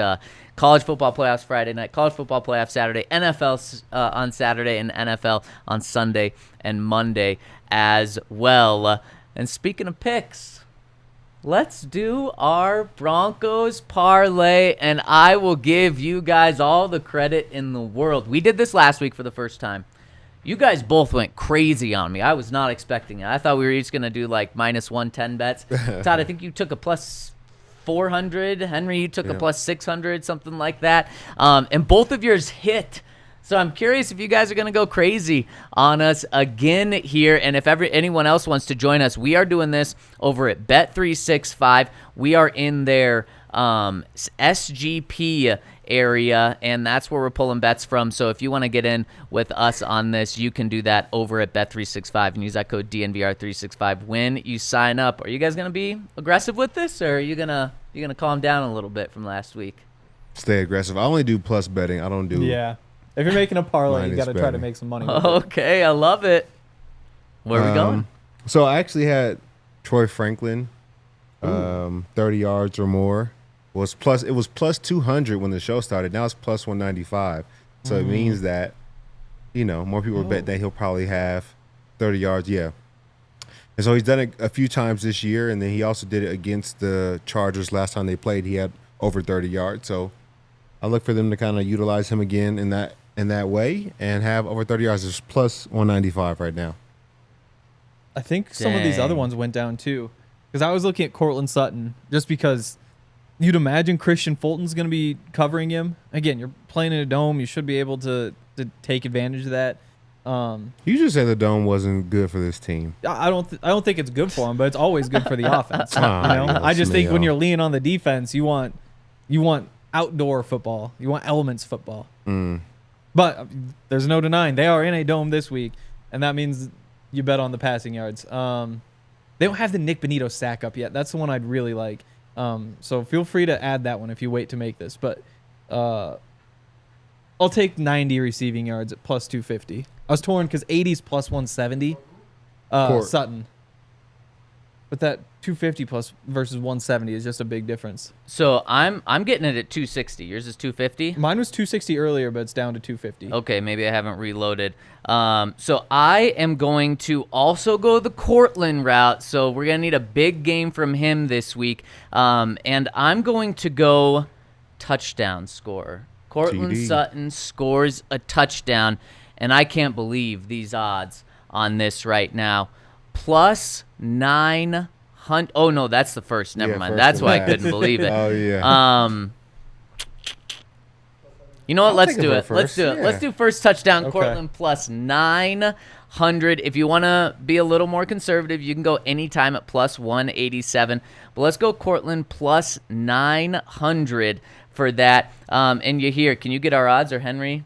college football playoffs Friday night, college football playoffs Saturday, NFL on Saturday, and NFL on Sunday and Monday as well. And speaking of picks, let's do our Broncos parlay, and I will give you guys all the credit in the world. We did this last week for the first time. You guys both went crazy on me. I was not expecting it. I thought we were each going to do like minus 110 bets. Todd, I think you took a plus 400. Henry, you took a plus 600, something like that. And both of yours hit. So I'm curious if you guys are going to go crazy on us again here. And if anyone else wants to join us, we are doing this over at Bet365. We are in their SGP area, and that's where we're pulling bets from. So if you want to get in with us on this, you can do that over at Bet365 and use that code DNVR365 when you sign up. Are you guys going to be aggressive with this, or are you going to calm down a little bit from last week? Stay aggressive. I only do plus betting. I don't do If you're making a parlay, you got to try to betting. make some money. Okay, I love it. Where are we going? So I actually had Troy Franklin, 30 yards or more. It was plus 200 when the show started. Now it's plus 195. So it means that, more people bet that he'll probably have 30 yards. Yeah. And so he's done it a few times this year, and then he also did it against the Chargers last time they played. He had over 30 yards. So I look for them to kind of utilize him again in that way and have over 30 yards. It's plus 195 right now. I think some of these other ones went down too, because I was looking at Cortland Sutton just because you'd imagine Christian Fulton's going to be covering him. Again, you're playing in a dome. You should be able to take advantage of that. You just said the dome wasn't good for this team. I don't think it's good for him, but it's always good for the offense. I just think when you're leaning on the defense, you want outdoor football. You want elements football. But there's no denying they are in a dome this week, and that means you bet on the passing yards. They don't have the Nick Bonitto stack up yet. That's the one I'd really like. So feel free to add that one if you wait to make this. But I'll take 90 receiving yards at plus 250. I was torn because 80's plus 170. Sutton. But that 250 plus versus 170 is just a big difference. So I'm getting it at 260. Yours is 250? Mine was 260 earlier, but it's down to 250. Okay, maybe I haven't reloaded. So I am going to also go the Cortland route. So we're going to need a big game from him this week. And I'm going to go touchdown scorer. Cortland TD. Sutton scores a touchdown. And I can't believe these odds on this right now. Plus 900. Oh, no, that's the first. Never mind. That's why I couldn't believe it. Oh, yeah. You know what? I'll Let's take it do for it. first. Let's do it. Yeah. Let's do first touchdown. Okay. Cortland plus 900. If you want to be a little more conservative, you can go anytime at plus 187. But let's go Cortland plus 900 for that. And can you get our odds, or Henry?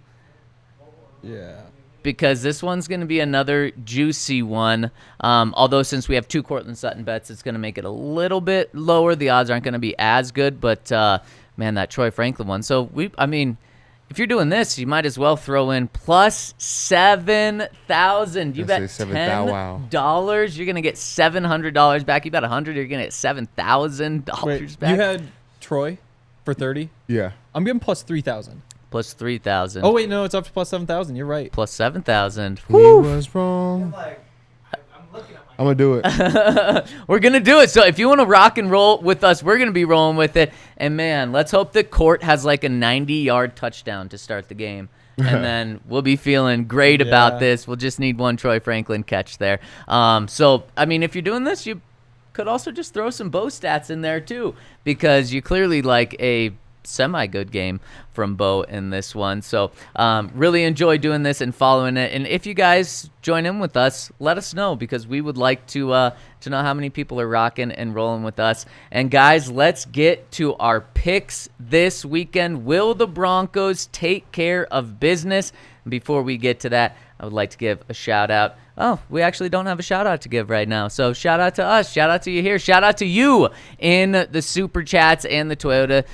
Yeah. Because this one's going to be another juicy one. Although since we have two Cortland Sutton bets, it's going to make it a little bit lower. The odds aren't going to be as good, but man, that Troy Franklin one. So if you're doing this, you might as well throw in plus 7,000. You bet $10, you're going to get $700 back. You bet 100, you're going to get $7,000 back. You had Troy for 30. Yeah. I'm getting plus 3,000. Plus 3,000. Oh wait, no, it's up to plus 7,000. You're right. Plus 7,000. He was wrong. I'm going to do it. We're going to do it. So if you want to rock and roll with us, we're going to be rolling with it. And, man, let's hope that Court has like a 90-yard touchdown to start the game. And then we'll be feeling great about this. We'll just need one Troy Franklin catch there. So, if you're doing this, you could also just throw some Bo stats in there too, because you clearly like a semi-good game from Bo in this one. So really enjoy doing this and following it. And if you guys join in with us, let us know, because we would like to know how many people are rocking and rolling with us. And guys, let's get to our picks this weekend. Will the Broncos take care of business? Before we get to that, I would like to give a shout out. Oh, we actually don't have a shout out to give right now. So shout out to us. Shout out to you here. Shout out to you in the Super Chats and the Toyota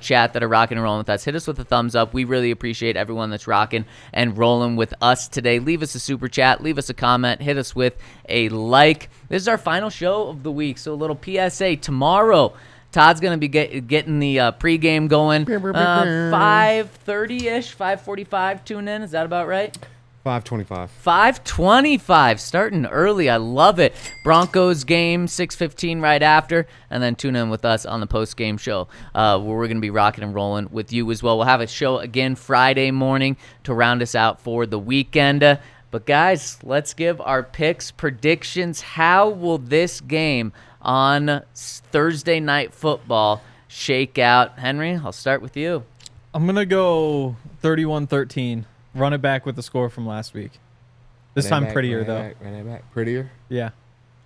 chat that are rocking and rolling with us. Hit us with a thumbs up. We really appreciate everyone that's rocking and rolling with us today. Leave us a Super Chat. Leave us a comment. Hit us with a like. This is our final show of the week. So a little PSA. Tomorrow, Todd's going to be getting the pregame going. 5:30-ish, 5:45 tune in. Is that about right? 5:25. 5:25, starting early. I love it. Broncos game, 6:15 right after, and then tune in with us on the post-game show where we're going to be rocking and rolling with you as well. We'll have a show again Friday morning to round us out for the weekend. But, guys, let's give our picks, predictions. How will this game on Thursday Night Football shake out? Henry, I'll start with you. I'm going to go 31-13. Run it back with the score from last week. This time prettier, though. Run it back. Prettier? Yeah.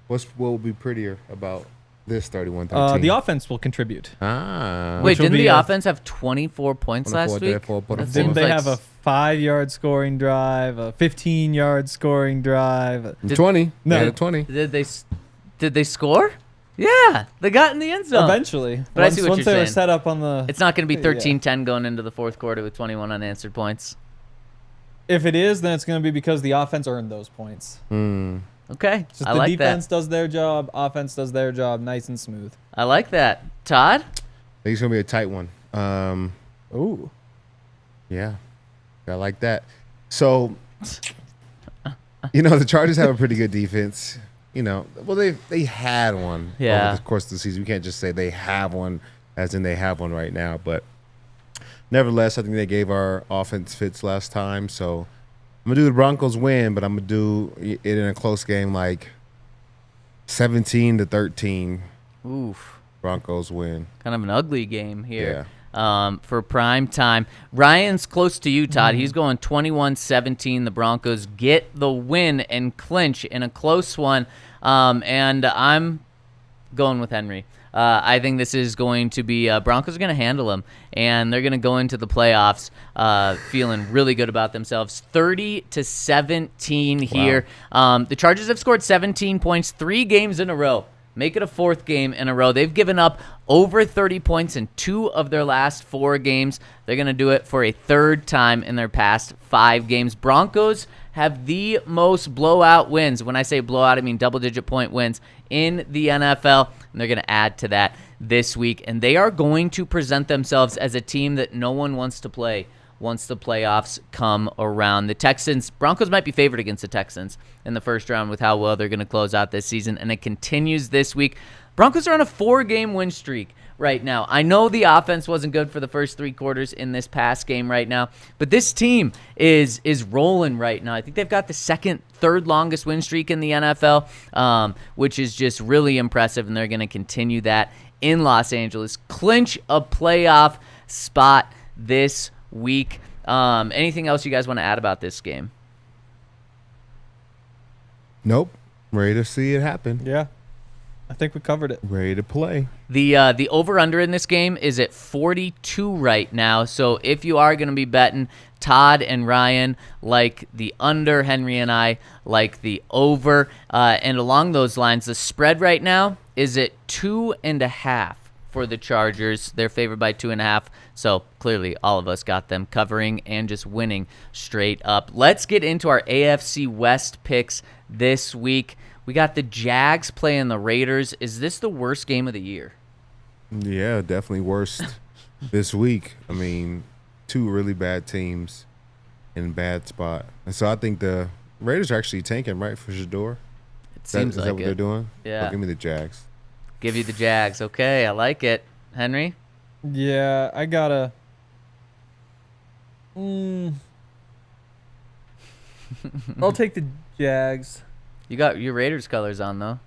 What will be prettier about this 31-13? The offense will contribute. Wait, didn't the offense have 24 points last week? Didn't they have a 5-yard scoring drive, a 15-yard scoring drive? 20. No. They had a 20. Did they score? Yeah, they got in the end zone. Eventually. But I see what once you're they saying. were set up on the... It's not going to be 13-10 going into the fourth quarter with 21 unanswered points. If it is, then it's going to be because the offense earned those points. Okay, Just I the like defense that. does their job, offense does their job, nice and smooth. I like that. Todd? I think it's going to be a tight one. Ooh. Yeah, I like that. So, the Chargers have a pretty good defense. Well, they had one over the course of the season. We can't just say they have one as in they have one right now. But nevertheless, I think they gave our offense fits last time. So I'm going to do the Broncos win, but I'm going to do it in a close game like 17-13. Oof. Broncos win. Kind of an ugly game here. Yeah. For prime time. Ryan's close to you, Todd. He's going 21-17. The Broncos get the win and clinch in a close one. And I'm going with Henry. I think this is going to be Broncos are going to handle them, and they're going to go into the playoffs feeling really good about themselves. 30-17 here. The Chargers have scored 17 points 3 games in a row. Make it a 4th game in a row. They've given up over 30 points in 2 of their last 4 games. They're going to do it for a 3rd time in their past 5 games. Broncos have the most blowout wins. When I say blowout, I mean double-digit point wins in the NFL, and they're going to add to that this week. And they are going to present themselves as a team that no one wants to play once the playoffs come around. The Broncos might be favored against the Texans in the first round with how well they're going to close out this season, and it continues this week. Broncos are on a 4-game win streak right now. I know the offense wasn't good for the first 3 quarters in this past game right now, but this team is rolling right now. I think they've got the third longest win streak in the NFL, which is just really impressive, and they're going to continue that in Los Angeles. Clinch a playoff spot this week. Anything else you guys want to add about this game? Nope. Ready to see it happen. Yeah. I think we covered it. Ready to play. The over-under in this game is at 42 right now. So if you are going to be betting, Todd and Ryan like the under, Henry and I like the over. And along those lines, the spread right now is at 2.5 for the Chargers. They're favored by 2.5. So clearly all of us got them covering and just winning straight up. Let's get into our AFC West picks this week. We got the Jags playing the Raiders. Is this the worst game of the year? Yeah, definitely worst this week. I mean, 2 really bad teams in a bad spot. And so I think the Raiders are actually tanking, right, for Shador? It seems like it. Is that what they're doing? Yeah. Oh, give me the Jags. Give you the Jags. Okay, I like it. Henry? Yeah, I gotta... I'll take the Jags. You got your Raiders colors on, though.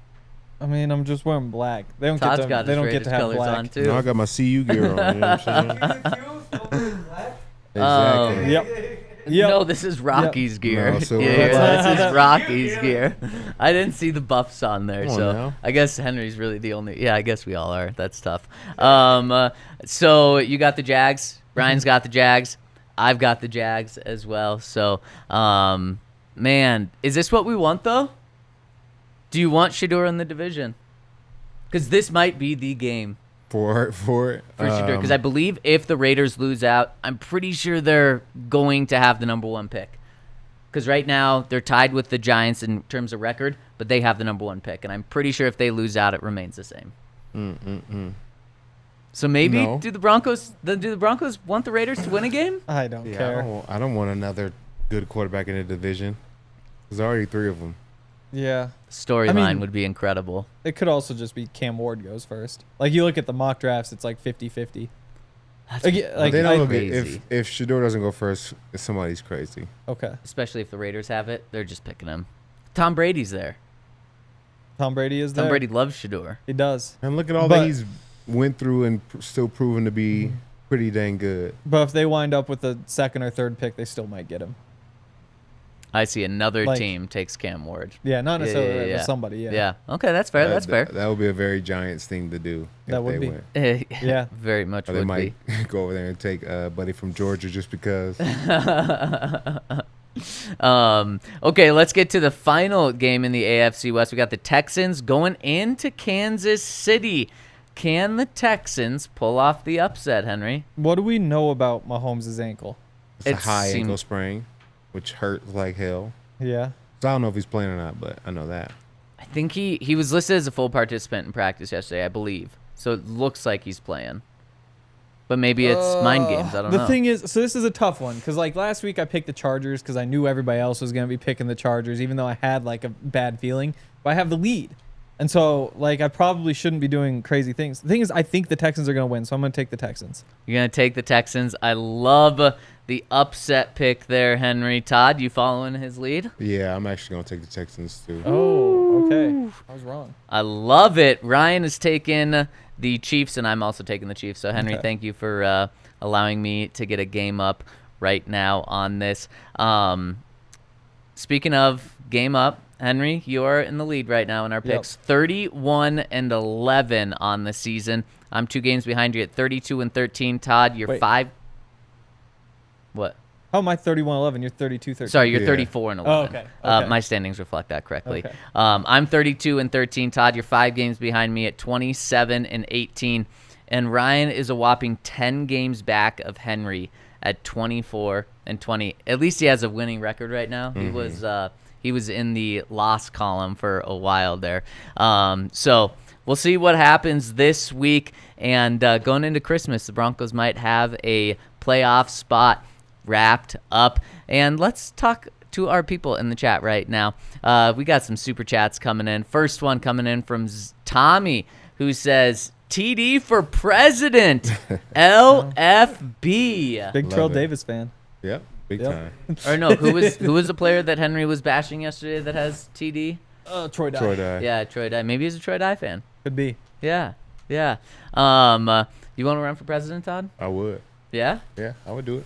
I mean, I'm just wearing black. They don't Todd's get to. got They his don't get Raiders to have colors black. on too. No, I got my CU gear on. You know what I'm saying? Exactly. Yep. No, this is Rocky's gear. No, so this is Rocky's gear. I didn't see the buffs on there, Come on so now. I guess Henry's really the only. Yeah, I guess we all are. That's tough. So you got the Jags. Ryan's got the Jags. I've got the Jags as well. So, man, is this what we want though? Do you want Shedeur in the division? Because this might be the game For for Shedeur. Because I believe if the Raiders lose out, I'm pretty sure they're going to have the number 1 pick. Because right now they're tied with the Giants in terms of record, but they have the number 1 pick, and I'm pretty sure if they lose out, it remains the same. So maybe No. do the Broncos want the Raiders to win a game? I don't yeah, care. I don't want another good quarterback in the division. There's already 3 of them. Yeah. Storyline would be incredible. It could also just be Cam Ward goes first. Like, you look at the mock drafts, it's like 50-50. That's Like, They don't look crazy. if Shedeur doesn't go first, somebody's crazy. Okay. Especially if the Raiders have it, they're just picking him. Tom Brady's there. Tom Brady is there. Tom Brady loves Shedeur. He does. And look at all But- that he's went through and still proven to be pretty dang good. But if they wind up with the 2nd or 3rd pick, they still might get him. I see another Like- team takes Cam Ward. Yeah, not necessarily yeah, but yeah. somebody. Yeah. Yeah. Okay, that's fair. That's fair. That would be a very Giants thing to do. That if would they be. win. Yeah. Very much Or they would might go over there and take Buddy from Georgia just because. Okay, let's get to the final game in the AFC West. We got the Texans going into Kansas City. Can the Texans pull off the upset, Henry? What do we know about Mahomes' ankle? It's It a high seemed- ankle sprain, which hurts like hell. Yeah. So I don't know if he's playing or not, but I know that. I think he was listed as a full participant in practice yesterday, I believe. So it looks like he's playing. But maybe it's mind games. I don't know. The thing is, so this is a tough one because like last week I picked the Chargers because I knew everybody else was going to be picking the Chargers, even though I had like a bad feeling. But I have the lead. And so like I probably shouldn't be doing crazy things. The thing is, I think the Texans are going to win, so I'm going to take the Texans. You're going to take the Texans. I love the upset pick there, Henry. Todd, you following his lead? Yeah, I'm actually going to take the Texans too. Oh, okay. I was wrong. I love it. Ryan is taking the Chiefs, and I'm also taking the Chiefs. So, Henry, Okay. thank you for allowing me to get a game up right now on this. Speaking of game up, Henry, you're in the lead right now in our picks. 31-11 on the season. I'm 2 games behind you at 32-13. Todd, you're Wait. 5. What? How am I 31-11? You're 32-13. Sorry, you're Yeah. 34-11. Oh, okay. Okay. My standings reflect that correctly. Okay. I'm 32-13. Todd, you're 5 games behind me at 27-18, and Ryan is a whopping 10 games back of Henry at 24-20. At least he has a winning record right now. He was in the loss column for a while there. So we'll see what happens this week. And going into Christmas, the Broncos might have a playoff spot wrapped up. And let's talk to our people in the chat right now. We got some super chats coming in. First one coming in from Tommy, who says, TD for president, LFB. Big Love Trill it. Davis fan. Yep, big Yep. time. Or no, who was the player that Henry was bashing yesterday that has TD? Troy Dye. Troy Dye. Yeah, Troy Dye. Maybe he's a Troy Dye fan. Could be. Yeah. You want to run for president, Todd? I would. Yeah? Yeah, I would do it.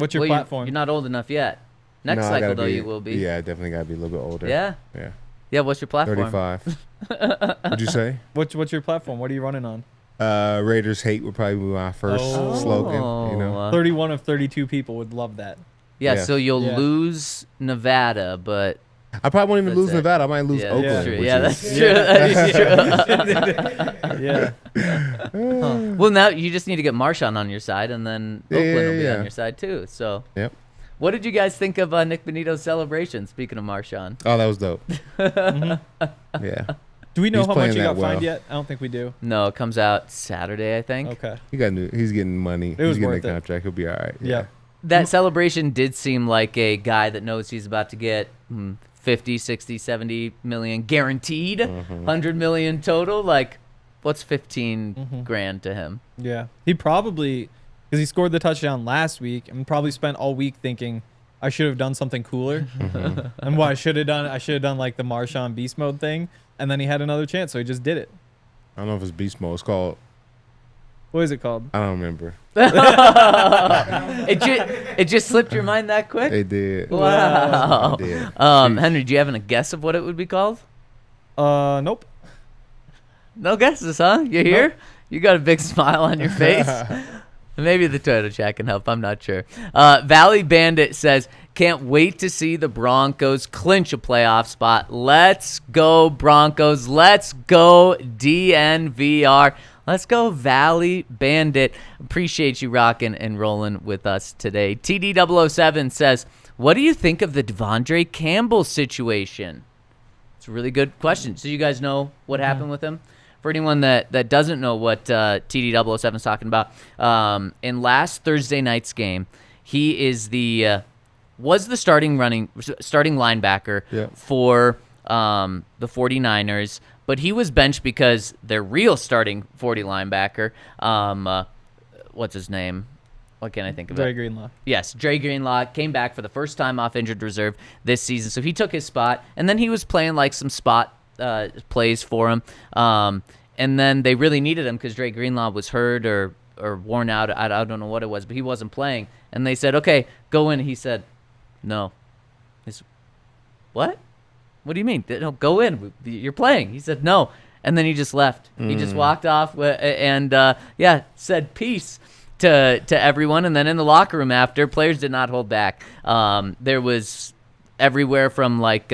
What's your Well, platform? You're not old enough yet. Next No, I cycle, gotta though, you will be. Yeah, I definitely got to be a little bit older. Yeah? Yeah. Yeah, what's your platform? 35. What'd you say? What's your platform? What are you running on? Raiders hate would probably be my first Oh. slogan. You know, 31 of 32 people would love that. Yeah, Yeah. so you'll Yeah. lose Nevada, but I probably won't even That's lose it. Nevada. I might lose yeah, Oakland. that's true. which Yeah, is- that's true. Yeah. Well, now you just need to get Marshawn on your side, and then Yeah, Oakland will be yeah. on your side too. So, Yep. what did you guys think of Nick Bonitto's celebration? Speaking of Marshawn, Oh, that was dope. Yeah. Do we know He's how much playing he that got well. fined yet? I don't think we do. no, it comes out Saturday, I think. Okay. He's getting money. It was He's getting worth a it. contract. He'll be all right. Yeah. That celebration did seem like a guy that knows he's about to get 50, 60, 70 million guaranteed, 100 million total. Like, what's 15 grand to him? Yeah. He probably, because he scored the touchdown last week and probably spent all week thinking, I should have done something cooler. And what I should have done like the Marshawn beast mode thing, and then he had another chance, so he just did it. I don't know if it's beast mode. It's called. What is it called? I don't remember. It just slipped your mind that quick? It did. Wow. It did. Henry, do you have a guess of what it would be called? Nope. No guesses, huh? You here? Nope. You got a big smile on your face. Maybe the Toyota chat can help. I'm not sure. Valley Bandit says, can't wait to see the Broncos clinch a playoff spot. Let's go, Broncos. Let's go, DNVR. Let's go, Valley Bandit. Appreciate you rocking and rolling with us today. TD007 says, what do you think of the Devondre Campbell situation? It's a really good question. So you guys know what happened with him? For anyone that doesn't know what TD007 is talking about, in last Thursday night's game, he is was the starting linebacker for the 49ers, but he was benched because their real starting 40 linebacker, what's his name? What can I think of? Dre Greenlaw. Yes, Dre Greenlaw came back for the first time off injured reserve this season, so he took his spot, and then he was playing like some spot plays for him. And then they really needed him because Dre Greenlaw was hurt or worn out. I don't know what it was, but he wasn't playing. And they said, okay, go in. He said, no. What? What do you mean? No, go in. You're playing. He said, no. And then he just left. He just walked off and said peace to everyone. And then in the locker room after, players did not hold back. There was everywhere from like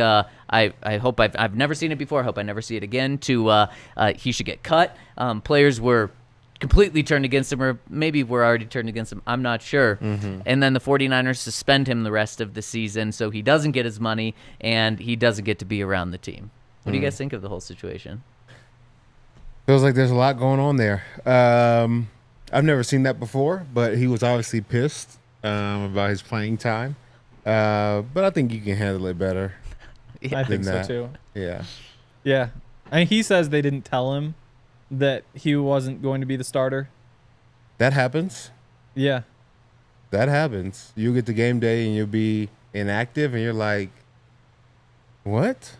I hope I've never seen it before. I hope I never see it again. To he should get cut. Players were completely turned against him, or maybe were already turned against him. I'm not sure. And then the 49ers suspend him the rest of the season, so he doesn't get his money and he doesn't get to be around the team. What do you guys think of the whole situation? Feels like there's a lot going on there. I've never seen that before, but he was obviously pissed about his playing time. But I think you can handle it better. I think so too. Yeah. Yeah. I mean, he says they didn't tell him that he wasn't going to be the starter. That happens. Yeah. That happens. You get to game day and you'll be inactive and you're like, what?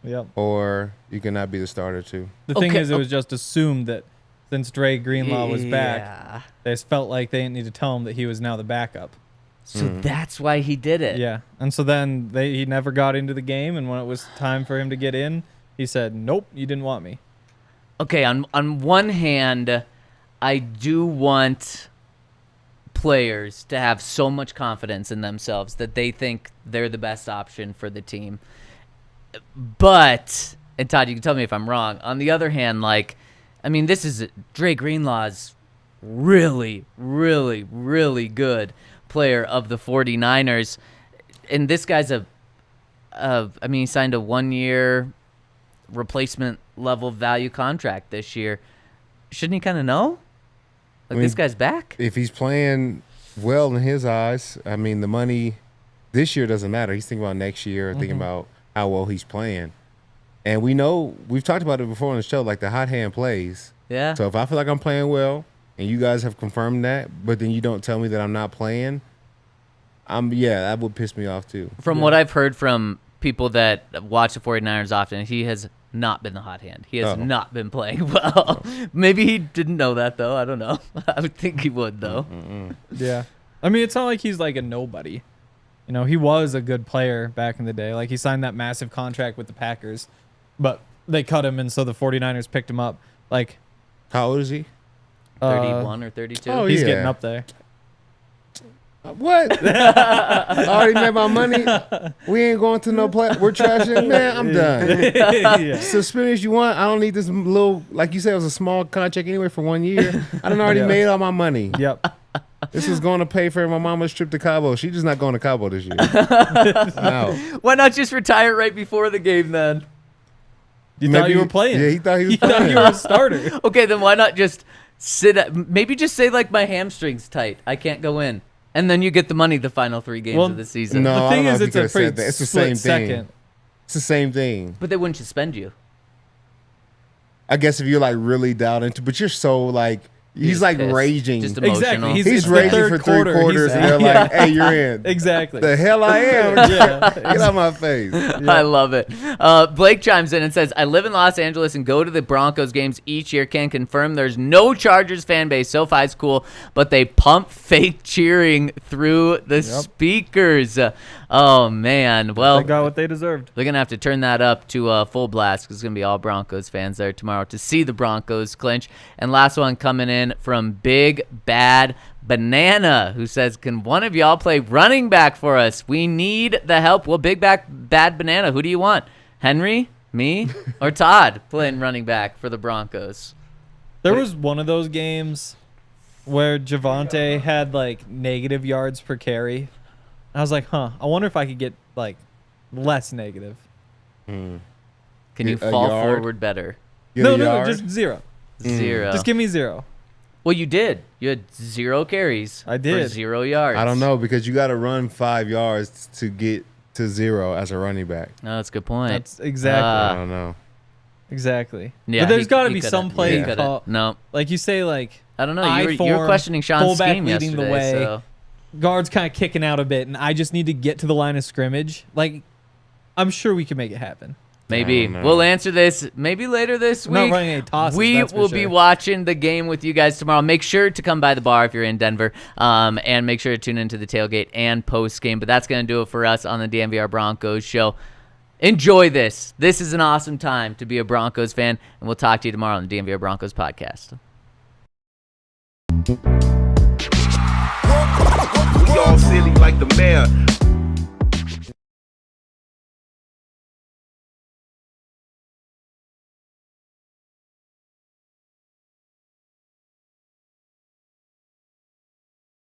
Yep. Or you cannot be the starter too. The thing is, it was just assumed that since Dre Greenlaw was back, they just felt like they didn't need to tell him that he was now the backup. So that's why he did it. Yeah. And so then he never got into the game, and when it was time for him to get in, he said, nope, you didn't want me. Okay, on one hand, I do want players to have so much confidence in themselves that they think they're the best option for the team. But, and Todd, you can tell me if I'm wrong. On the other hand, this is Dre Greenlaw's really, really, really good player of the 49ers. And this guy's he signed a 1-year replacement level value contract this year. Shouldn't he kind of know? This guy's back? If he's playing well in his eyes, the money this year doesn't matter. He's thinking about next year, thinking about how well he's playing. And we know, we've talked about it before on the show, like the hot hand plays. Yeah. So if I feel like I'm playing well and you guys have confirmed that, but then you don't tell me that I'm not playing, that would piss me off too. From what I've heard from people that watch the 49ers often, he has not been the hot hand. He has not been playing well. Maybe he didn't know that, though. I don't know. I would think he would, though. Yeah. It's not like he's like a nobody. He was a good player back in the day. Like, he signed that massive contract with the Packers, but they cut him, and so the 49ers picked him up. Like, how old is he? 31 or 32. Oh, he's getting up there. What? I already made my money. We ain't going to no play. We're trashing. Man, I'm done. Suspend as you want. I don't need this little, like you said, it was a small contract anyway for 1 year. I done already made all my money. Yep. This is going to pay for my mama's trip to Cabo. She's just not going to Cabo this year. No. Why not just retire right before the game then? You thought you were playing. Yeah, he thought he was playing. Thought you were a starter. Okay, then why not just maybe just say my hamstring's tight. I can't go in. And then you get the money the final 3 games of the season. No, the thing is, it's a pretty it's the same second. thing. It's the same thing. But they wouldn't suspend you. I guess if you're really dialed into, but you're so He's like pissed. raging. Just emotional. Exactly. He's it's the raging third for quarter. 3/4, and they're like, "Hey, you're in." Exactly. The hell I am. Yeah. Get out of my face. I love it. Blake chimes in and says, I live in Los Angeles and go to the Broncos games each year. Can confirm there's no Chargers fan base. SoFi's cool, but they pump fake cheering through the speakers. Oh, man. Well, They got what they deserved. they're going to have to turn that up to full blast because it's going to be all Broncos fans there tomorrow to see the Broncos clinch. And last one coming in from Big Bad Banana, who says, can one of y'all play running back for us? We need the help. Well, Bad Banana, who do you want? Henry, me, or Todd playing running back for the Broncos? There was one of those games where Javonte had like negative yards per carry. I was like, I wonder if I could get like less negative. Can you A fall yard? forward better? Get a No, yard? just 0. 0. Just give me 0. Well, you did. You had 0 carries. I did. For 0 yards. I don't know because you got to run 5 yards to get to 0 as a running back. No, that's a good point. That's exactly. I don't know. Exactly. Yeah, but there's he- got to he be couldn't. some play He couldn't. call. No. Like you say, like I don't know. I You were form, questioning Sean's fullback scheme leading yesterday. the way. So. Guard's kind of kicking out a bit, and I just need to get to the line of scrimmage. Like, I'm sure we can make it happen. Maybe. I don't know. We'll answer this maybe later this I'm not week. running any tosses, We that's for will be sure. watching the game with you guys tomorrow. Make sure to come by the bar if you're in Denver, and make sure to tune into the tailgate and post game. But that's going to do it for us on the DNVR Broncos show. Enjoy this. This is an awesome time to be a Broncos fan, and we'll talk to you tomorrow on the DNVR Broncos podcast. We all silly like the mayor.